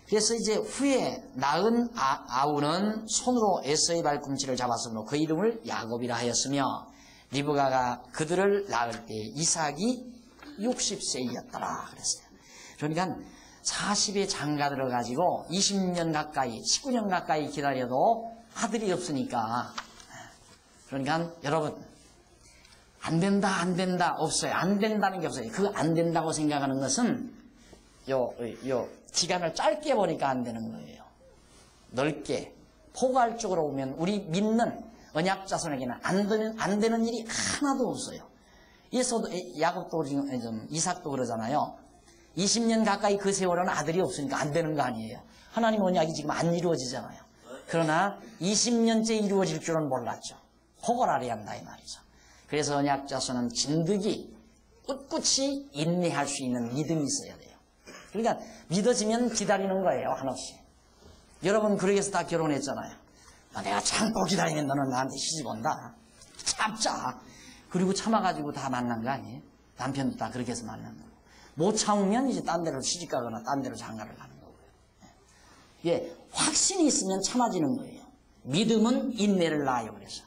그래서 이제 후에 낳은 아우는 손으로 에서의 발꿈치를 잡았으므로 그 이름을 야곱이라 하였으며 리브가가 그들을 낳을 때 이삭이 60세이었더라 그랬어요. 그러니까 40에 장가 들어가지고 20년 가까이 19년 가까이 기다려도 아들이 없으니까, 그러니까 여러분 안 된다 없어요. 안 된다는 게 없어요. 그 안 된다고 생각하는 것은 요 기간을 짧게 보니까 안 되는 거예요. 넓게 포괄적으로 보면 우리 믿는 언약 자손에게는 안 되는 일이 하나도 없어요. 예서도 야곱도 지금 이삭도 그러잖아요. 20년 가까이 그 세월은 아들이 없으니까 안 되는 거 아니에요. 하나님 언약이 지금 안 이루어지잖아요. 그러나 20년째 이루어질 줄은 몰랐죠. 포괄하려 한다 이 말이죠. 그래서 언약 자손은 진득이 꿋꿋이 인내할 수 있는 믿음이 있어야 돼요. 그러니까 믿어지면 기다리는 거예요, 한없이. 여러분 그러기 위해서 다 결혼했잖아요. 내가 참고 기다리면 너는 나한테 시집 온다. 참자. 그리고 참아가지고 다 만난 거 아니에요? 남편도 다 그렇게 해서 만난 거고. 못 참으면 이제 딴 데로 시집 가거나 딴 데로 장가를 가는 거고요. 예, 확신이 있으면 참아지는 거예요. 믿음은 인내를 낳아요. 그래서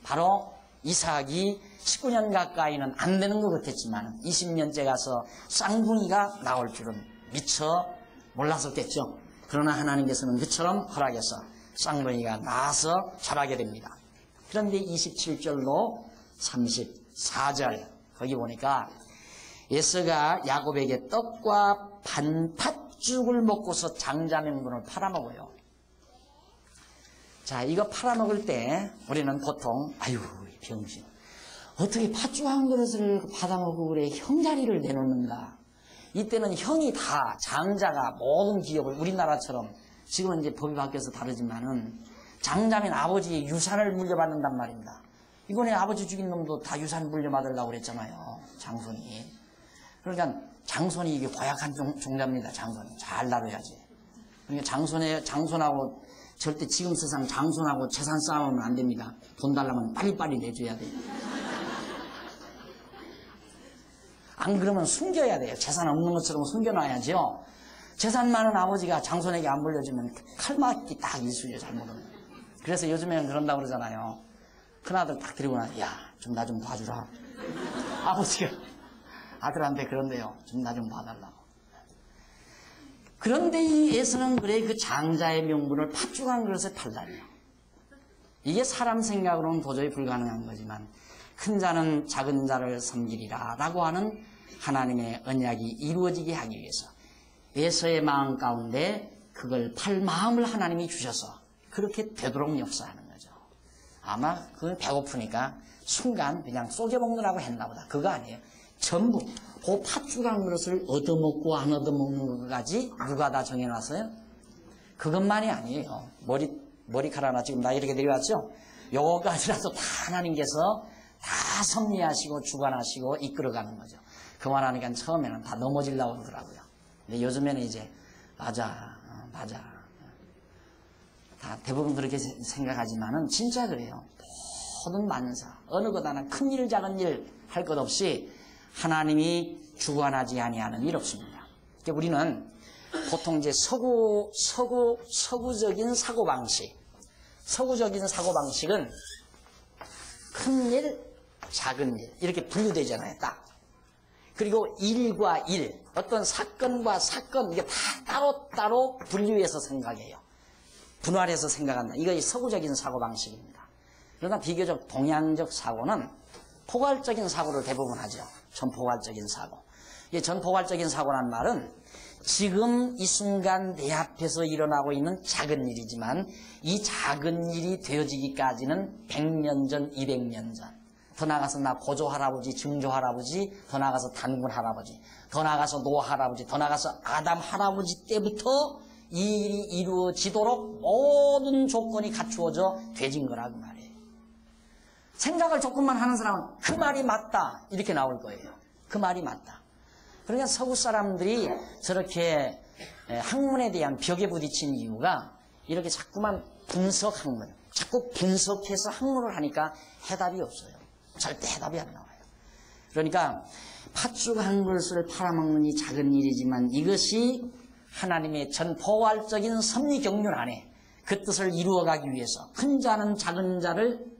바로 이삭이 19년 가까이는 안 되는 것 같았지만 20년째 가서 쌍둥이가 나올 줄은 미처 몰랐었겠죠. 그러나 하나님께서는 그처럼 허락해서 쌍둥이가 나와서 자라게 됩니다. 그런데 27절로 34절 거기 보니까 에서가 야곱에게 떡과 반팥죽을 먹고서 장자명분을 팔아먹어요. 자, 이거 팔아먹을 때 우리는 보통 아유 병신 어떻게 팥죽 한 그릇을 받아먹고 그래 형자리를 내놓는가. 이때는 형이 다 장자가 모든 기업을 우리나라처럼 지금은 이제 법이 바뀌어서 다르지만은 장자면 아버지의 유산을 물려받는단 말입니다. 이번에 아버지 죽인 놈도 다 유산 물려받으려고 그랬잖아요. 장손이. 그러니까 장손이 이게 고약한 종자입니다. 장손이. 잘 다뤄야지. 그러니까 장손하고 절대 지금 세상 장손하고 재산 싸움은 안 됩니다. 돈 달라면 빨리빨리 내줘야 돼요. 안 그러면 숨겨야 돼요. 재산 없는 것처럼 숨겨놔야죠. 재산 많은 아버지가 장손에게 안 물려주면 칼맞기 딱 일수죠. 잘못은. 그래서 요즘에는 그런다고 그러잖아요. 큰아들 딱 데리고 나서 야, 좀 나 좀 봐주라. 아버지가 아들한테 그런데요. 좀 나 좀 봐달라고. 그런데 이 에서는 그래 그 장자의 명분을 팥죽 한 그릇에 팔다니요. 이게 사람 생각으로는 도저히 불가능한 거지만 큰 자는 작은 자를 섬기리라 라고 하는 하나님의 언약이 이루어지게 하기 위해서 에서의 마음 가운데 그걸 팔 마음을 하나님이 주셔서 그렇게 되도록 역사하는 거죠. 아마 그 배고프니까 순간 그냥 쏘겨먹느라고 했나 보다. 그거 아니에요. 전부 그 팥죽 한 그릇을 얻어먹고 안 얻어먹는 것까지 누가 다 정해놨어요? 그것만이 아니에요. 머리카락 하나 지금 나 이렇게 내려왔죠? 요거까지라도 다 하나님께서 다 섭리하시고 주관하시고 이끌어가는 거죠. 그만하니까 처음에는 다 넘어지려고 그러더라고요. 근데 요즘에는 이제 맞아. 다 대부분 그렇게 생각하지만은 진짜 그래요. 모든 만사 어느 것 하나 큰 일 작은 일 할 것 없이 하나님이 주관하지 아니하는 일 없습니다. 그러니까 우리는 보통 이제 서구적인 사고방식은 큰 일, 작은 일 이렇게 분류되잖아요. 딱. 그리고 일과 일, 어떤 사건과 사건 이게 다 따로따로 분류해서 생각해요. 분할해서 생각한다. 이것이 서구적인 사고방식입니다. 그러나 비교적 동양적 사고는 포괄적인 사고를 대부분 하죠. 전포괄적인 사고. 이 전포괄적인 사고란 말은 지금 이 순간 내 앞에서 일어나고 있는 작은 일이지만 이 작은 일이 되어지기까지는 100년 전, 200년 전, 더 나가서 나 고조 할아버지, 증조 할아버지, 더 나가서 단군 할아버지, 더 나가서 노 할아버지, 더 나가서 아담 할아버지 때부터 이 일이 이루어지도록 모든 조건이 갖추어져 되진 거라 그 말이에요. 생각을 조금만 하는 사람은 그 말이 맞다 이렇게 나올 거예요. 그 말이 맞다. 그러니까 서구 사람들이 저렇게 학문에 대한 벽에 부딪힌 이유가 이렇게 자꾸만 분석 학문, 자꾸 분석해서 학문을 하니까 해답이 없어요. 절대 해답이 안 나와요. 그러니까 팥죽 한 그릇을 팔아먹는 이 작은 일이지만 이것이 하나님의 전 포괄적인 섭리 경륜 안에 그 뜻을 이루어가기 위해서 큰 자는 작은 자는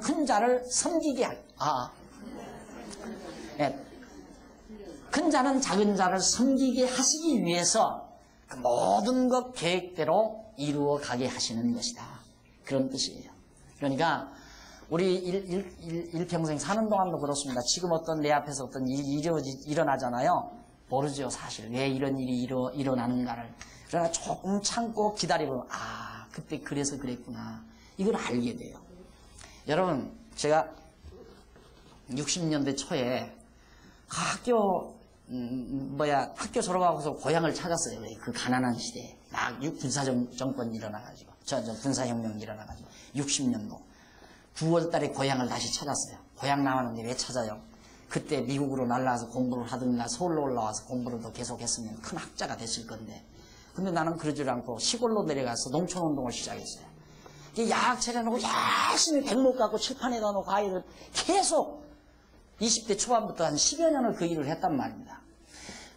큰 자를 섬기게 할. 큰 자는 작은 자를 섬기게 하시기 위해서 그 모든 것 계획대로 이루어가게 하시는 것이다. 그런 뜻이에요. 그러니까 우리 일평생 사는 동안도 그렇습니다. 지금 어떤 내 앞에서 어떤 일이 일어나잖아요. 모르죠, 사실. 왜 이런 일이 일어나는가를. 그러나 조금 참고 기다리면 그때 그래서 그랬구나. 이걸 알게 돼요. 여러분, 제가 60년대 초에 학교 졸업하고서 고향을 찾았어요. 그 가난한 시대에. 막 군사정권이 일어나가지고. 군사혁명이 일어나가지고. 60년도. 9월 달에 고향을 다시 찾았어요. 고향 나왔는데 왜 찾아요? 그때 미국으로 날라와서 공부를 하든가 서울로 올라와서 공부를 더 계속했으면 큰 학자가 됐을 건데. 근데 나는 그러지 않고 시골로 내려가서 농촌운동을 시작했어요. 약 차려놓고 열심히 백목 갖고 칠판에다 놓고 아이를 계속 20대 초반부터 한 10여 년을 그 일을 했단 말입니다.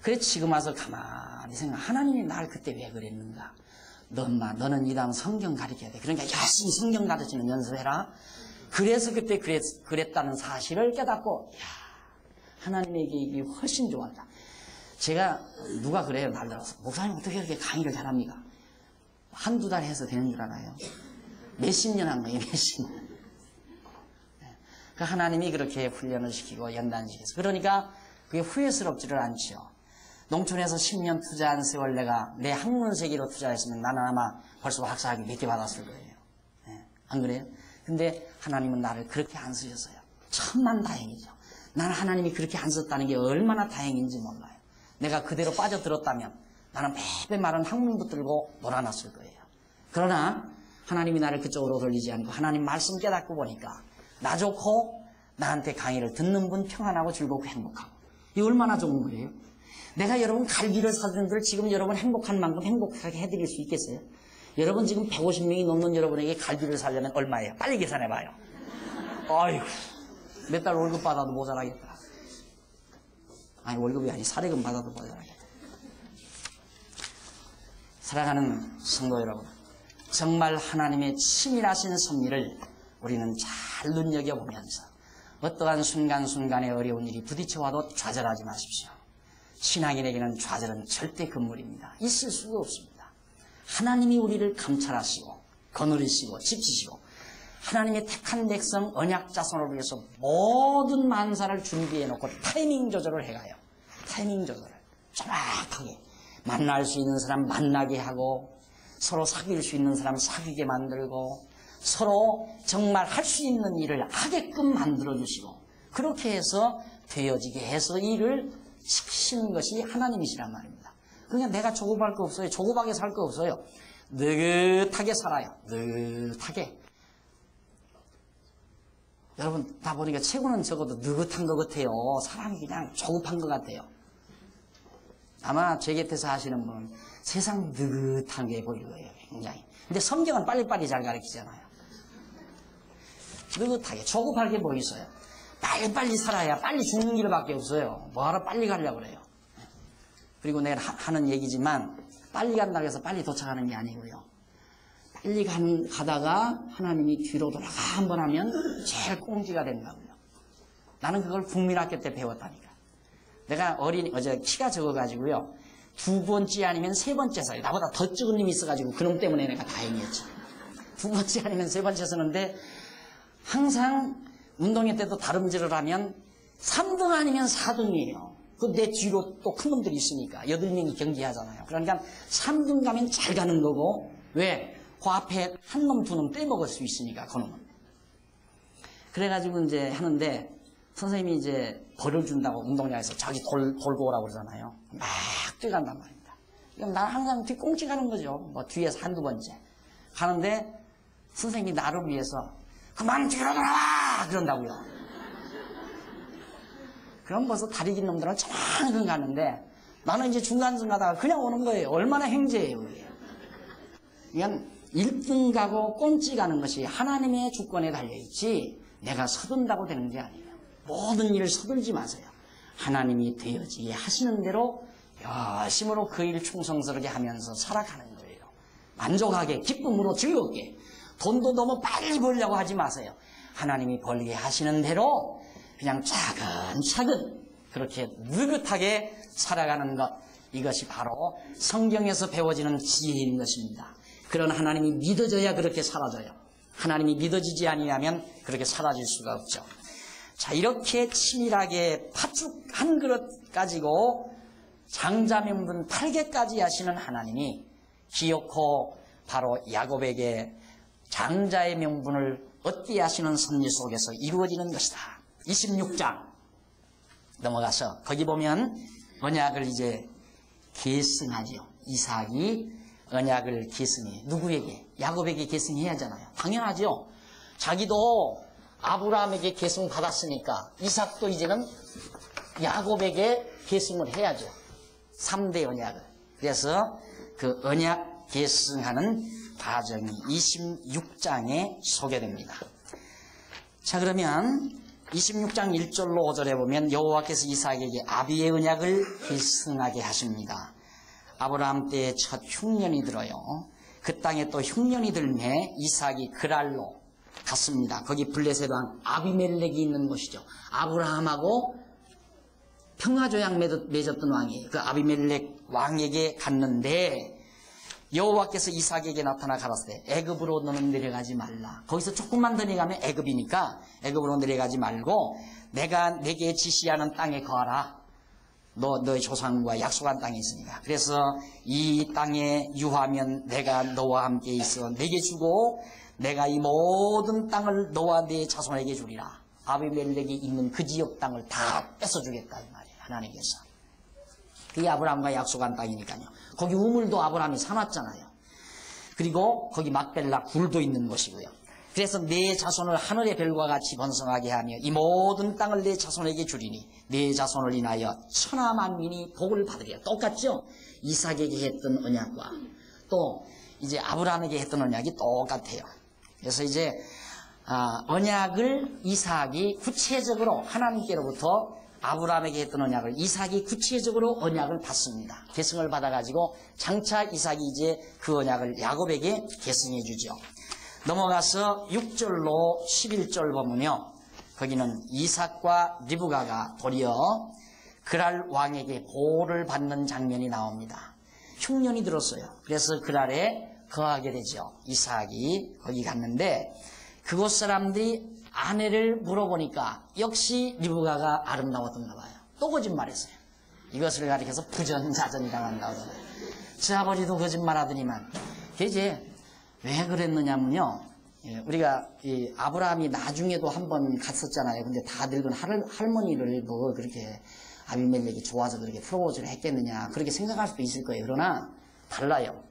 그래서 지금 와서 가만히 생각, 하나님이 날 그때 왜 그랬는가? 너는 이 다음 성경 가르쳐야 돼. 그러니까 열심히 성경 가르치는 연습해라. 그래서 그때 그랬다는 사실을 깨닫고, 하나님에게 이게 훨씬 좋았다. 제가, 누가 그래요, 날 들어서. 목사님 어떻게 이렇게 강의를 잘합니까? 한두 달 해서 되는 줄 알아요? 몇십 년 한 거예요, 몇십 년. 그 하나님이 그렇게 훈련을 시키고 연단시켜서. 그러니까 그게 후회스럽지를 않죠. 농촌에서 10년 투자한 세월 내가 내 학문 세계로 투자했으면 나는 아마 벌써 학사학위 몇 개 받았을 거예요. 안 그래요? 근데 하나님은 나를 그렇게 안 쓰셨어요. 천만다행이죠. 나는 하나님이 그렇게 안 썼다는 게 얼마나 다행인지 몰라요. 내가 그대로 빠져들었다면 나는 매번 마른 학문 붙들고 놀아놨을 거예요. 그러나 하나님이 나를 그쪽으로 돌리지 않고 하나님 말씀 깨닫고 보니까 나 좋고 나한테 강의를 듣는 분 평안하고 즐겁고 행복하고. 이게 얼마나 좋은 거예요? 내가 여러분 갈비를 사준 들 지금 여러분 행복한 만큼 행복하게 해드릴 수 있겠어요? 여러분 지금 150명이 넘는 여러분에게 갈비를 사려면 얼마예요? 빨리 계산해봐요. 아이고, 몇 달 월급 받아도 모자라겠다. 아니, 월급이 아니 사례금 받아도 모자라겠다. 사랑하는 성도 여러분, 정말 하나님의 치밀하신 섭리를 우리는 잘 눈여겨보면서 어떠한 순간순간의 어려운 일이 부딪혀와도 좌절하지 마십시오. 신앙인에게는 좌절은 절대 금물입니다. 있을 수가 없습니다. 하나님이 우리를 감찰하시고 거느리시고 지키시고 하나님의 택한 백성 언약 자손을 위해서 모든 만사를 준비해놓고 타이밍 조절을 해가요. 타이밍 조절을 정확하게 만날 수 있는 사람 만나게 하고 서로 사귈 수 있는 사람 사귀게 만들고 서로 정말 할 수 있는 일을 하게끔 만들어주시고 그렇게 해서 되어지게 해서 일을 시키시는 것이 하나님이시란 말입니다. 그냥 내가 조급할 거 없어요. 조급하게 살 거 없어요. 느긋하게 살아요. 느긋하게. 여러분 다 보니까 최고는 적어도 느긋한 것 같아요. 사람이 그냥 조급한 것 같아요. 아마 제 곁에서 하시는 분은 세상 느긋한 게 보일 거예요. 굉장히. 근데 성경은 빨리빨리 잘 가르치잖아요. 느긋하게 조급하게 보이세요. 빨리빨리 살아야 빨리 죽는 길밖에 없어요. 뭐하러 빨리 가려고 그래요. 그리고 내가 하는 얘기지만 빨리 간다고 해서 빨리 도착하는 게 아니고요. 빨리 가다가 하나님이 뒤로 돌아가 한번 하면 제일 꽁지가 된다고요. 나는 그걸 국민학교 때 배웠다니까. 내가 어제 키가 적어가지고요. 2번째 아니면 3번째 써요. 나보다 더 적은 놈이 있어가지고 그놈 때문에 내가 다행이었죠. 2번째 아니면 3번째 쓰는데 항상 운동회 때도 다름질을 하면 3등 아니면 4등이에요. 그 내 뒤로 또 큰 놈들이 있으니까 8명이 경기하잖아요. 그러니까 3등 가면 잘 가는 거고 왜? 그 앞에 한 놈, 두 놈 떼먹을 수 있으니까 그놈은. 그래가지고 이제 하는데 선생님이 이제 벌을 준다고 운동장에서 저기 돌고 오라고 그러잖아요. 막 뛰어간단 말입니다. 그럼 나는 항상 뒷꽁치 가는 거죠. 뭐 뒤에서 한두 번째. 가는데 선생님이 나를 위해서 그만 뒤로 돌아와! 그런다고요. 그럼 벌써 다리 긴 놈들은 저만큼 가는데 나는 이제 중간쯤 가다가 그냥 오는 거예요. 얼마나 행제예요, 그게. 그러니까 1등 가고 꽁치 가는 것이 하나님의 주권에 달려있지 내가 서든다고 되는 게 아니에요. 모든 일을 서둘지 마세요. 하나님이 되어지게 하시는 대로 열심으로 그 일 충성스럽게 하면서 살아가는 거예요. 만족하게 기쁨으로 즐겁게 돈도 너무 빨리 벌려고 하지 마세요. 하나님이 벌게 하시는 대로 그냥 차근차근 그렇게 느긋하게 살아가는 것, 이것이 바로 성경에서 배워지는 지혜인 것입니다. 그런 하나님이 믿어져야 그렇게 사라져요. 하나님이 믿어지지 아니하면 그렇게 사라질 수가 없죠. 자, 이렇게 치밀하게 팥죽 한 그릇 가지고 장자명분 8개까지 하시는 하나님이 기어코 바로 야곱에게 장자의 명분을 얻게 하시는 섭리 속에서 이루어지는 것이다. 26장 넘어가서 거기 보면 언약을 이제 계승하죠. 이삭이 언약을 계승해. 누구에게? 야곱에게 계승해야 하잖아요. 당연하죠. 자기도 아브라함에게 계승 받았으니까 이삭도 이제는 야곱에게 계승을 해야죠. 3대 언약을. 그래서 그 언약 계승하는 과정이 26장에 소개됩니다. 자, 그러면 26장 1절로 5절에 보면 여호와께서 이삭에게 아비의 언약을 계승하게 하십니다. 아브라함 때에 첫 흉년이 들어요. 그 땅에 또 흉년이 들매 이삭이 그랄로 갔습니다. 거기 블레셋 왕 아비멜렉이 있는 곳이죠. 아브라함하고 평화조약 맺었던 왕이에요. 그 아비멜렉 왕에게 갔는데 여호와께서 이삭에게 나타나 가라사대 애굽으로 너는 내려가지 말라. 거기서 조금만 더 내려가면 애굽이니까 애굽으로 내려가지 말고 내가 내게 지시하는 땅에 거하라. 너의 조상과 약속한 땅이 있으니까. 그래서 이 땅에 유하면 내가 너와 함께 있어 내게 주고 내가 이 모든 땅을 너와 네 자손에게 주리라. 아비멜렉이 있는 그 지역 땅을 다 뺏어주겠다 이 말이에요. 하나님께서. 그게 아브라함과 약속한 땅이니까요. 거기 우물도 아브라함이 사놨잖아요. 그리고 거기 막벨라 굴도 있는 곳이고요. 그래서 네 자손을 하늘의 별과 같이 번성하게 하며 이 모든 땅을 네 자손에게 주리니 네 자손을 인하여 천하 만민이 복을 받으리라. 똑같죠? 이삭에게 했던 언약과 또 이제 아브라함에게 했던 언약이 똑같아요. 그래서 이제 언약을 이삭이 구체적으로 하나님께로부터 아브라함에게 했던 언약을 이삭이 구체적으로 언약을 받습니다. 계승을 받아가지고 장차 이삭이 이제 그 언약을 야곱에게 계승해 주죠. 넘어가서 6절로 11절 보면요. 거기는 이삭과 리브가가 도리어 그랄 왕에게 보호를 받는 장면이 나옵니다. 흉년이 들었어요. 그래서 그랄에 거하게 되죠. 이삭이 거기 갔는데 그곳 사람들이 아내를 물어보니까 역시 리브가가 아름다웠던가 봐요. 또 거짓말했어요. 이것을 가리켜서 부전자전이 당한다고 그러잖아요. 제 아버지도 거짓말하더니만. 이제 왜 그랬느냐면요. 우리가 이 아브라함이 나중에도 한번 갔었잖아요. 근데 다 늙은 할머니를 뭐 그렇게 아비멜렉이 좋아서 그렇게 프로포즈를 했겠느냐 그렇게 생각할 수도 있을 거예요. 그러나 달라요.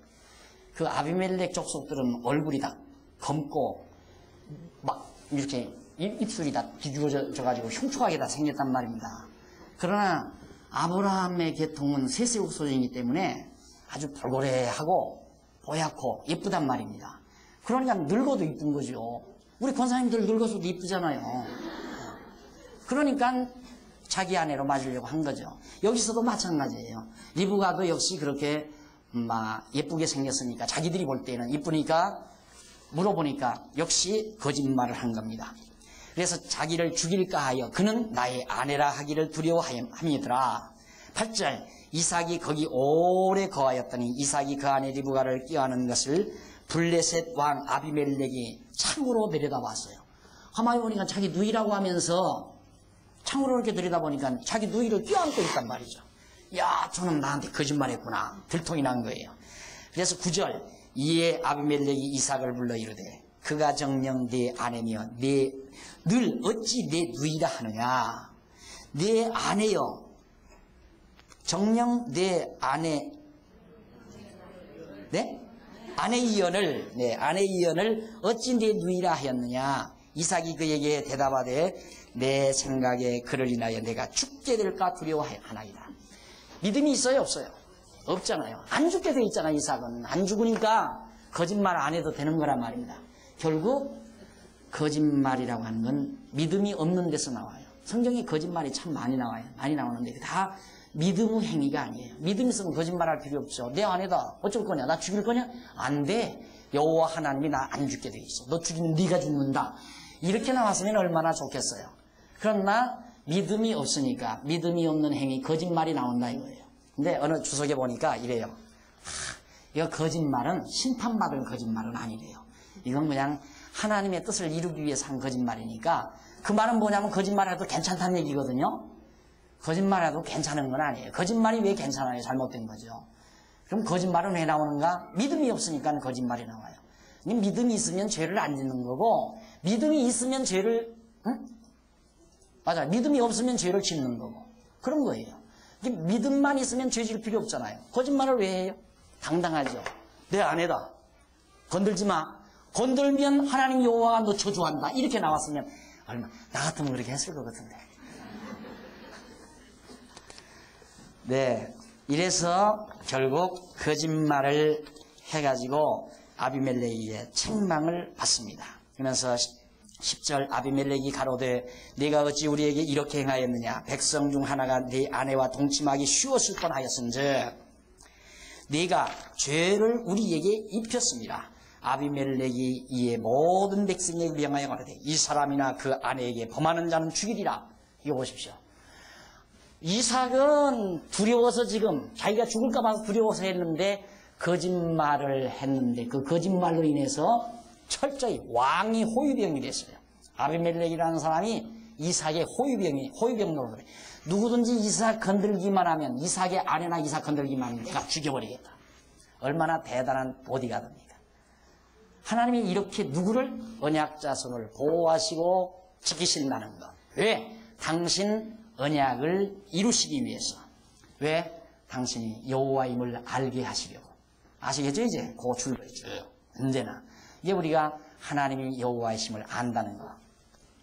그 아비멜렉 족속들은 얼굴이 다 검고 막 이렇게 입술이 다 뒤죽어져가지고 흉측하게 다 생겼단 말입니다. 그러나 아브라함의 계통은 세세국 소진이기 때문에 아주 벌거래하고 뽀얗고 예쁘단 말입니다. 그러니까 늙어도 이쁜 거죠. 우리 권사님들 늙어서도 이쁘잖아요. 그러니까 자기 아내로 맞으려고 한 거죠. 여기서도 마찬가지예요. 리브가도 역시 그렇게 예쁘게 생겼으니까 자기들이 볼 때는 이쁘니까 물어보니까 역시 거짓말을 한 겁니다. 그래서 자기를 죽일까 하여 그는 나의 아내라 하기를 두려워함이더라. 8절 이삭이 거기 오래 거하였더니 이삭이 그 아내 리브가를 껴안은 것을 블레셋 왕 아비멜렉이 창으로 내려다봤어요. 가만히 보니까 자기 누이라고 하면서 창으로 이렇게 들여다보니까 자기 누이를 껴안고 있단 말이죠. 야, 저는 나한테 거짓말했구나. 들통이 난 거예요. 그래서 9절 이에 아비멜렉이 이삭을 불러 이르되 그가 정녕 내 아내며 늘 어찌 내 누이라 하느냐. 내 아내여, 정녕 내 아내, 네? 아내 이언을 어찌 내 누이라 하였느냐. 이삭이 그에게 대답하되 내 생각에 그를 인하여 내가 죽게 될까 두려워하나이다. 믿음이 있어요, 없어요? 없잖아요. 안 죽게 돼 있잖아. 이삭은 안 죽으니까 거짓말 안 해도 되는 거란 말입니다. 결국 거짓말이라고 하는 건 믿음이 없는 데서 나와요. 성경에 거짓말이 참 많이 나와요. 많이 나오는데 다 믿음의 행위가 아니에요. 믿음 있으면 거짓말할 필요 없죠. 내 아내다. 어쩔 거냐? 나 죽일 거냐? 안 돼. 여호와 하나님이 나 안 죽게 돼 있어. 너 죽이면 네가 죽는다. 이렇게 나왔으면 얼마나 좋겠어요. 그러나 믿음이 없으니까 믿음이 없는 행위, 거짓말이 나온다 이거예요. 근데 어느 주석에 보니까 이래요. 이거 거짓말은 심판받을 거짓말은 아니래요. 이건 그냥 하나님의 뜻을 이루기 위해서 한 거짓말이니까 그 말은 뭐냐면 거짓말해도 괜찮다는 얘기거든요. 거짓말해도 괜찮은 건 아니에요. 거짓말이 왜 괜찮아요? 잘못된 거죠. 그럼 거짓말은 왜 나오는가? 믿음이 없으니까 거짓말이 나와요. 믿음이 있으면 죄를 안 짓는 거고 믿음이 있으면 죄를 맞아. 믿음이 없으면 죄를 짓는 거고 그런 거예요. 믿음만 있으면 죄 질 필요 없잖아요. 거짓말을 왜 해요? 당당하죠. 내 아내다. 건들지 마. 건들면 하나님 여호와가 너 저주한다. 이렇게 나왔으면 나 같으면 그렇게 했을 것 같은데. 네, 이래서 결국 거짓말을 해가지고 아비멜렉에게 책망을 받습니다. 그러면서 10절 아비멜렉이 가로되 네가 어찌 우리에게 이렇게 행하였느냐. 백성 중 하나가 네 아내와 동침하기 쉬웠을 뻔하였은즉 네가 죄를 우리에게 입혔습니다. 아비멜렉이 이에 모든 백성에게 명하여 가로되 이 사람이나 그 아내에게 범하는 자는 죽이리라. 이거 보십시오. 이삭은 두려워서 지금 자기가 죽을까 봐 두려워서 했는데 거짓말을 했는데 그 거짓말로 인해서 철저히 왕이 호위병이 됐어요. 아비멜렉이라는 사람이 이삭의 호위병으로 그래. 누구든지 이삭 건들기만 하면 이삭의 아내나 이삭 건들기만 하면 내가 죽여버리겠다. 얼마나 대단한 보디가드입니까? 하나님이 이렇게 누구를 언약 자손을 보호하시고 지키신다는 것. 왜? 당신 언약을 이루시기 위해서. 왜? 당신이 여호와임을 알게 하시려고. 아시겠죠? 이제 그 줄거리죠. 언제나 이게 우리가 하나님이 여호와이심을 안다는 것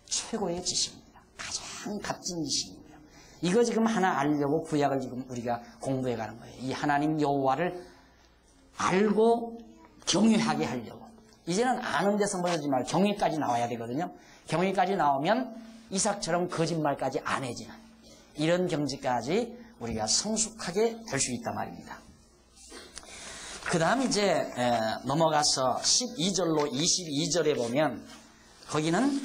최고의 지식입니다. 가장 값진 지식이고요. 이거 지금 하나 알려고 구약을 지금 우리가 공부해 가는 거예요. 이 하나님 여호와를 알고 경외하게 하려고. 이제는 아는 데서 멀지 말고 경외까지 나와야 되거든요. 경외까지 나오면 이삭처럼 거짓말까지 안 해지는 이런 경지까지 우리가 성숙하게 될 수 있단 말입니다. 그 다음 이제 넘어가서 12절로 22절에 보면 거기는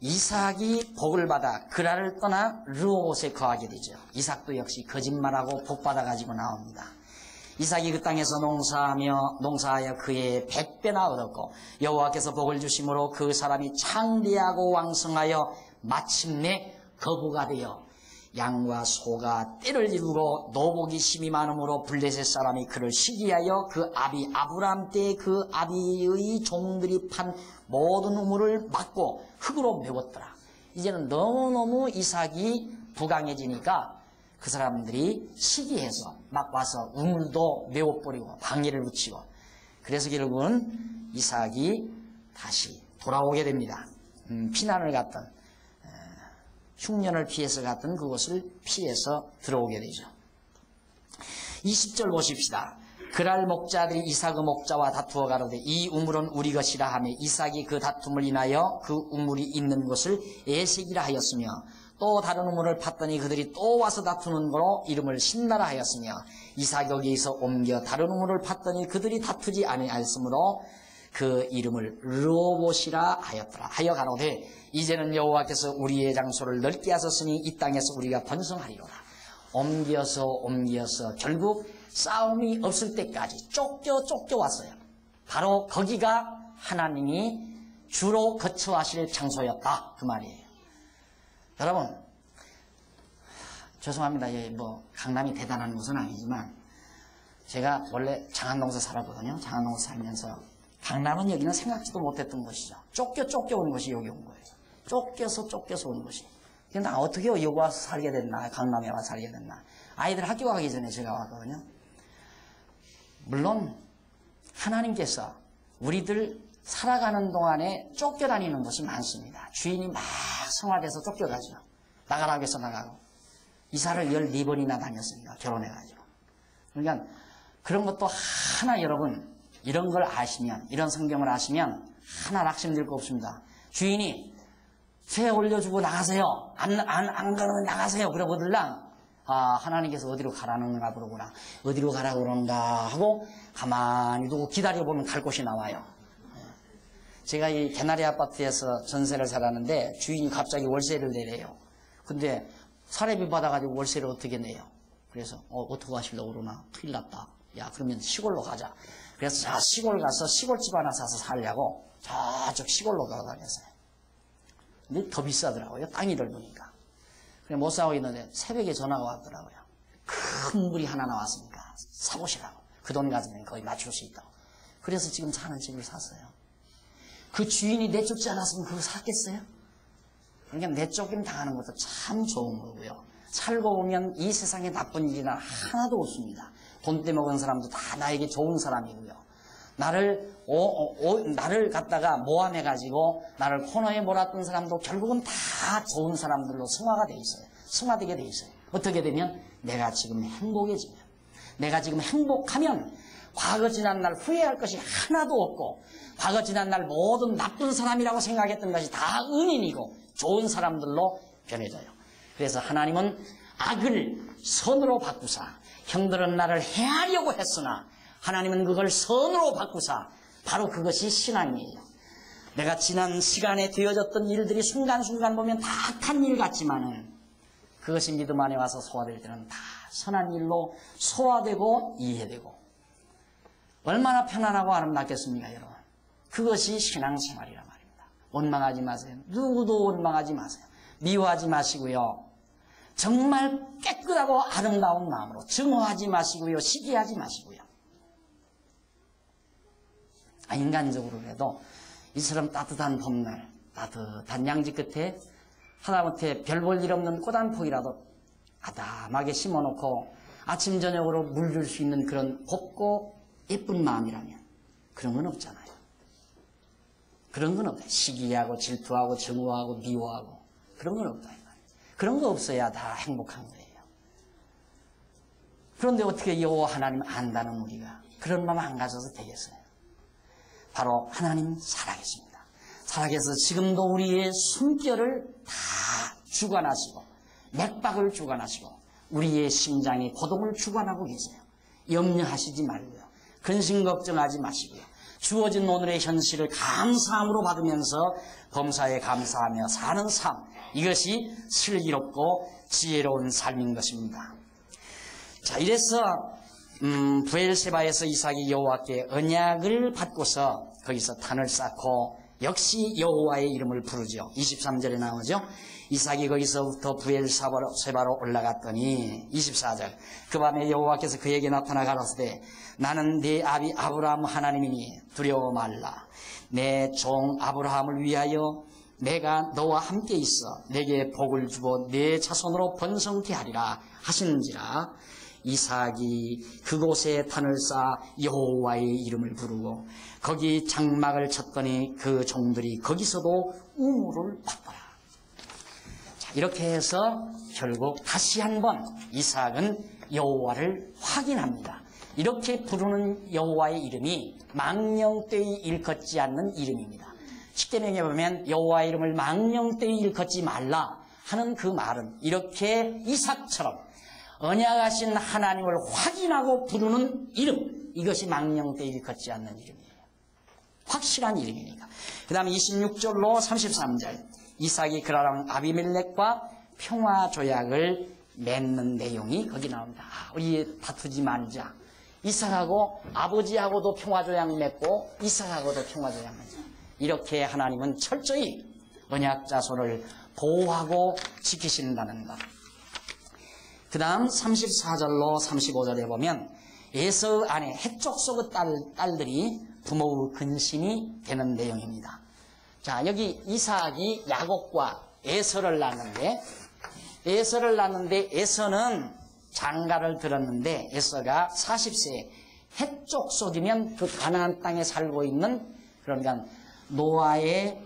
이삭이 복을 받아 그랄을 떠나 르호봇에 거하게 되죠. 이삭도 역시 거짓말하고 복 받아가지고 나옵니다. 이삭이 그 땅에서 농사하여 그의 100배나 얻었고 여호와께서 복을 주심으로 그 사람이 창대하고 왕성하여 마침내 거부가 되어 양과 소가 떼를 이루고 노복이 심이 많음으로 블레셋 사람이 그를 시기하여 그 아비 아브람 때 그 아비의 종들이 판 모든 우물을 막고 흙으로 메웠더라. 이제는 너무너무 이삭이 부강해지니까 그 사람들이 시기해서 막 와서 우물도 메워버리고 방해를 붙이고 그래서 결국은 이삭이 다시 돌아오게 됩니다. 피난을 갔던 흉년을 피해서 갔던 그곳을 피해서 들어오게 되죠. 20절 보십시다. 그랄 목자들이 이삭의 목자와 다투어 가로되 이 우물은 우리 것이라 하며 이삭이 그 다툼을 인하여 그 우물이 있는 곳을 에색이라 하였으며 또 다른 우물을 팠더니 그들이 또 와서 다투는 거로 이름을 신나라 하였으며 이삭이 여기에서 옮겨 다른 우물을 팠더니 그들이 다투지 아니하였으므로 그 이름을 르호봇이라 하였더라. 하여 가로되 이제는 여호와께서 우리의 장소를 넓게 하셨으니 이 땅에서 우리가 번성하리로다. 옮겨서 결국 싸움이 없을 때까지 쫓겨 왔어요. 바로 거기가 하나님이 주로 거처하실 장소였다 그 말이에요. 여러분 죄송합니다. 뭐 강남이 대단한 곳은 아니지만 제가 원래 장안동에서 살았거든요. 장안동에서 살면서 강남은 여기는 생각지도 못했던 것이죠. 쫓겨 온 것이 여기 온 거예요. 쫓겨서 온 것이. 근데 나 어떻게 여기 와서 살게 됐나, 강남에 와서 살게 됐나. 아이들 학교 가기 전에 제가 왔거든요. 물론 하나님께서 우리들 살아가는 동안에 쫓겨다니는 것이 많습니다. 주인이 막 성화돼서 쫓겨가죠. 나가라고 해서 나가고. 이사를 14번이나 다녔습니다. 결혼해가지고. 그러니까 그런 것도 하나 여러분 이런 걸 아시면, 이런 성경을 아시면 하나 낙심될 거 없습니다. 주인이 새 올려주고 나가세요. 안 가면 나가세요. 그러고들랑 하나님께서 어디로 가라는가 그러구나. 어디로 가라고 그러는가 하고 가만히 두고 기다려보면 갈 곳이 나와요. 제가 이 개나리 아파트에서 전세를 살았는데 주인이 갑자기 월세를 내래요. 근데 사례비 받아가지고 월세를 어떻게 내요? 그래서 어떻게 하시려고 그러나? 큰일 났다. 야, 그러면 시골로 가자. 그래서 저 시골 가서 시골집 하나 사서 살려고 저쪽 시골로 돌아다녔어요. 근데 더 비싸더라고요. 땅이 넓으니까. 그냥 못 사고 있는데 새벽에 전화가 왔더라고요. 큰 물이 하나 나왔으니까 사보시라고. 그 돈 가지면 거의 맞출 수 있다고. 그래서 지금 사는 집을 샀어요. 그 주인이 내쫓지 않았으면 그거 샀겠어요? 그러니까 내쫓김 당하는 것도 참 좋은 거고요. 살고 보면 이 세상에 나쁜 일이나 하나도 없습니다. 돈 떼먹은 사람도 다 나에게 좋은 사람이고요. 나를 갖다가 모함해가지고 나를 코너에 몰았던 사람도 결국은 다 좋은 사람들로 승화가 돼 있어요. 승화되게 돼 있어요. 어떻게 되면 내가 지금 행복해지면, 내가 지금 행복하면 과거 지난 날 후회할 것이 하나도 없고, 과거 지난 날 모든 나쁜 사람이라고 생각했던 것이 다 은인이고 좋은 사람들로 변해져요. 그래서 하나님은 악을 선으로 바꾸사, 형들은 나를 해하려고 했으나 하나님은 그걸 선으로 바꾸사, 바로 그것이 신앙이에요. 내가 지난 시간에 되어졌던 일들이 순간순간 보면 다 악한 일 같지만은 그것이 믿음 안에 와서 소화될 때는 다 선한 일로 소화되고 이해되고, 얼마나 편안하고 아름답겠습니까, 여러분? 그것이 신앙생활이란 말입니다. 원망하지 마세요. 누구도 원망하지 마세요. 미워하지 마시고요. 정말 깨끗하고 아름다운 마음으로 증오하지 마시고요. 시기하지 마시고요. 인간적으로라도 이처럼 따뜻한 봄날, 따뜻한 양지 끝에 하다못해 별 볼 일 없는 꽃 한 폭이라도 아담하게 심어놓고 아침 저녁으로 물 줄 수 있는 그런 곱고 예쁜 마음이라면 그런 건 없잖아요. 그런 건 없다. 시기하고 질투하고 증오하고 미워하고 그런 건 없다. 그런 거 없어야 다 행복한 거예요. 그런데 어떻게 여호와 하나님 안다는 우리가 그런 마음 안 가져서 되겠어요? 바로 하나님 살아계십니다. 살아계서 지금도 우리의 숨결을 다 주관하시고 맥박을 주관하시고 우리의 심장의 고동을 주관하고 계세요. 염려하시지 말고요. 근심 걱정하지 마시고요. 주어진 오늘의 현실을 감사함으로 받으면서 범사에 감사하며 사는 삶, 이것이 슬기롭고 지혜로운 삶인 것입니다. 자, 이래서 부엘세바에서 이삭이 여호와께 언약을 받고서 거기서 단을 쌓고 역시 여호와의 이름을 부르죠. 23절에 나오죠. 이삭이 거기서부터 부엘세바로 올라갔더니 24절 그 밤에 여호와께서 그에게 나타나 가라사대 나는 네 아비 아브라함 하나님이니 두려워 말라. 내 종 아브라함을 위하여 내가 너와 함께 있어 내게 복을 주고 내 자손으로 번성케 하리라 하시는지라. 이삭이 그곳에 단을 쌓아 여호와의 이름을 부르고 거기 장막을 쳤더니 그 종들이 거기서도 우물을 팠더라. 자, 이렇게 해서 결국 다시 한번 이삭은 여호와를 확인합니다. 이렇게 부르는 여호와의 이름이 망령되이 일컫지 않는 이름입니다. 십계명에 보면 여호와의 이름을 망령되이 일컫지 말라 하는 그 말은 이렇게 이삭처럼 언약하신 하나님을 확인하고 부르는 이름, 이것이 망령되이 일컫지 않는 이름이에요. 확실한 이름이니까. 그 다음에 26절로 33절 이삭이 그라랑 아비멜렉과 평화조약을 맺는 내용이 거기 나옵니다. 우리 다투지 말자. 이삭하고 아버지하고도 평화조약 맺고 이삭하고도 평화조약 맺자. 이렇게 하나님은 철저히 언약자손을 보호하고 지키신다는 것. 그 다음 34절로 35절에 보면 에서의 아내 헷족 속의 딸들이 부모의 근심이 되는 내용입니다. 자, 여기 이삭이 야곱과 에서를 낳는데 에서는 장가를 들었는데 에서가 40세에 해족속이면 그 가나안 땅에 살고 있는 그러니까 노아의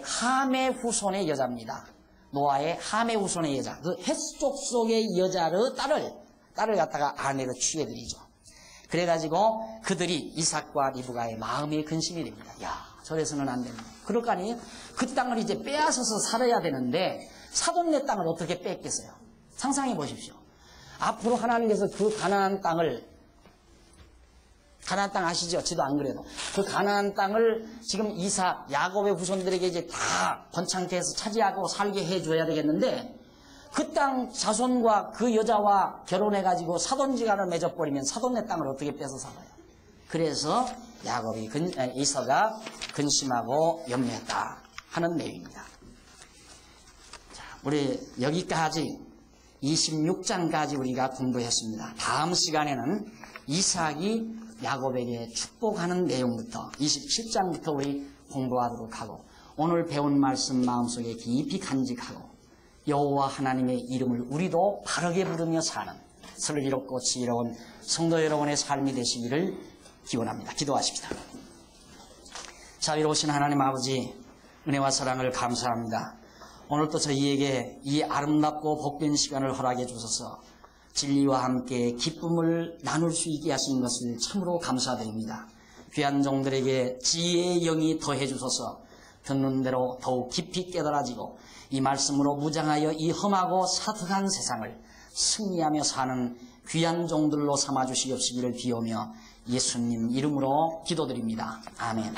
함의 후손의 여자입니다. 노아의 함의 후손의 여자. 그 해족 속의 여자의 딸을 갖다가 아내로 취해들이죠. 그래가지고 그들이 이삭과 리브가의 마음의 근심이 됩니다. 야, 저래서는 안 됩니다. 그럴 거 아니에요? 그 땅을 이제 빼앗아서 살아야 되는데 사돈네 땅을 어떻게 뺏겠어요? 상상해 보십시오. 앞으로 하나님께서 그 가나안 땅 아시죠? 저도 안 그래도. 그 가나안 땅을 지금 이삭, 야곱의 후손들에게 이제 다 번창케 해서 차지하고 살게 해줘야 되겠는데 그 땅 자손과 그 여자와 결혼해가지고 사돈지간을 맺어버리면 사돈네 땅을 어떻게 뺏어 살아요? 그래서 이삭가 근심하고 염려했다 하는 내용입니다. 자, 우리 여기까지 26장까지 우리가 공부했습니다. 다음 시간에는 이삭이 야곱에게 축복하는 내용부터 27장부터 우리 공부하도록 하고 오늘 배운 말씀 마음속에 깊이 간직하고 여호와 하나님의 이름을 우리도 바르게 부르며 사는 슬기롭고 지혜로운 성도 여러분의 삶이 되시기를 기원합니다. 기도하십시다. 자비로우신 하나님 아버지, 은혜와 사랑을 감사합니다. 오늘도 저희에게 이 아름답고 복된 시간을 허락해 주셔서 진리와 함께 기쁨을 나눌 수 있게 하신 것을 참으로 감사드립니다. 귀한 종들에게 지혜의 영이 더해 주셔서 듣는 대로 더욱 깊이 깨달아지고 이 말씀으로 무장하여 이 험하고 사특한 세상을 승리하며 사는 귀한 종들로 삼아주시옵시기를 비오며 예수님 이름으로 기도드립니다. 아멘.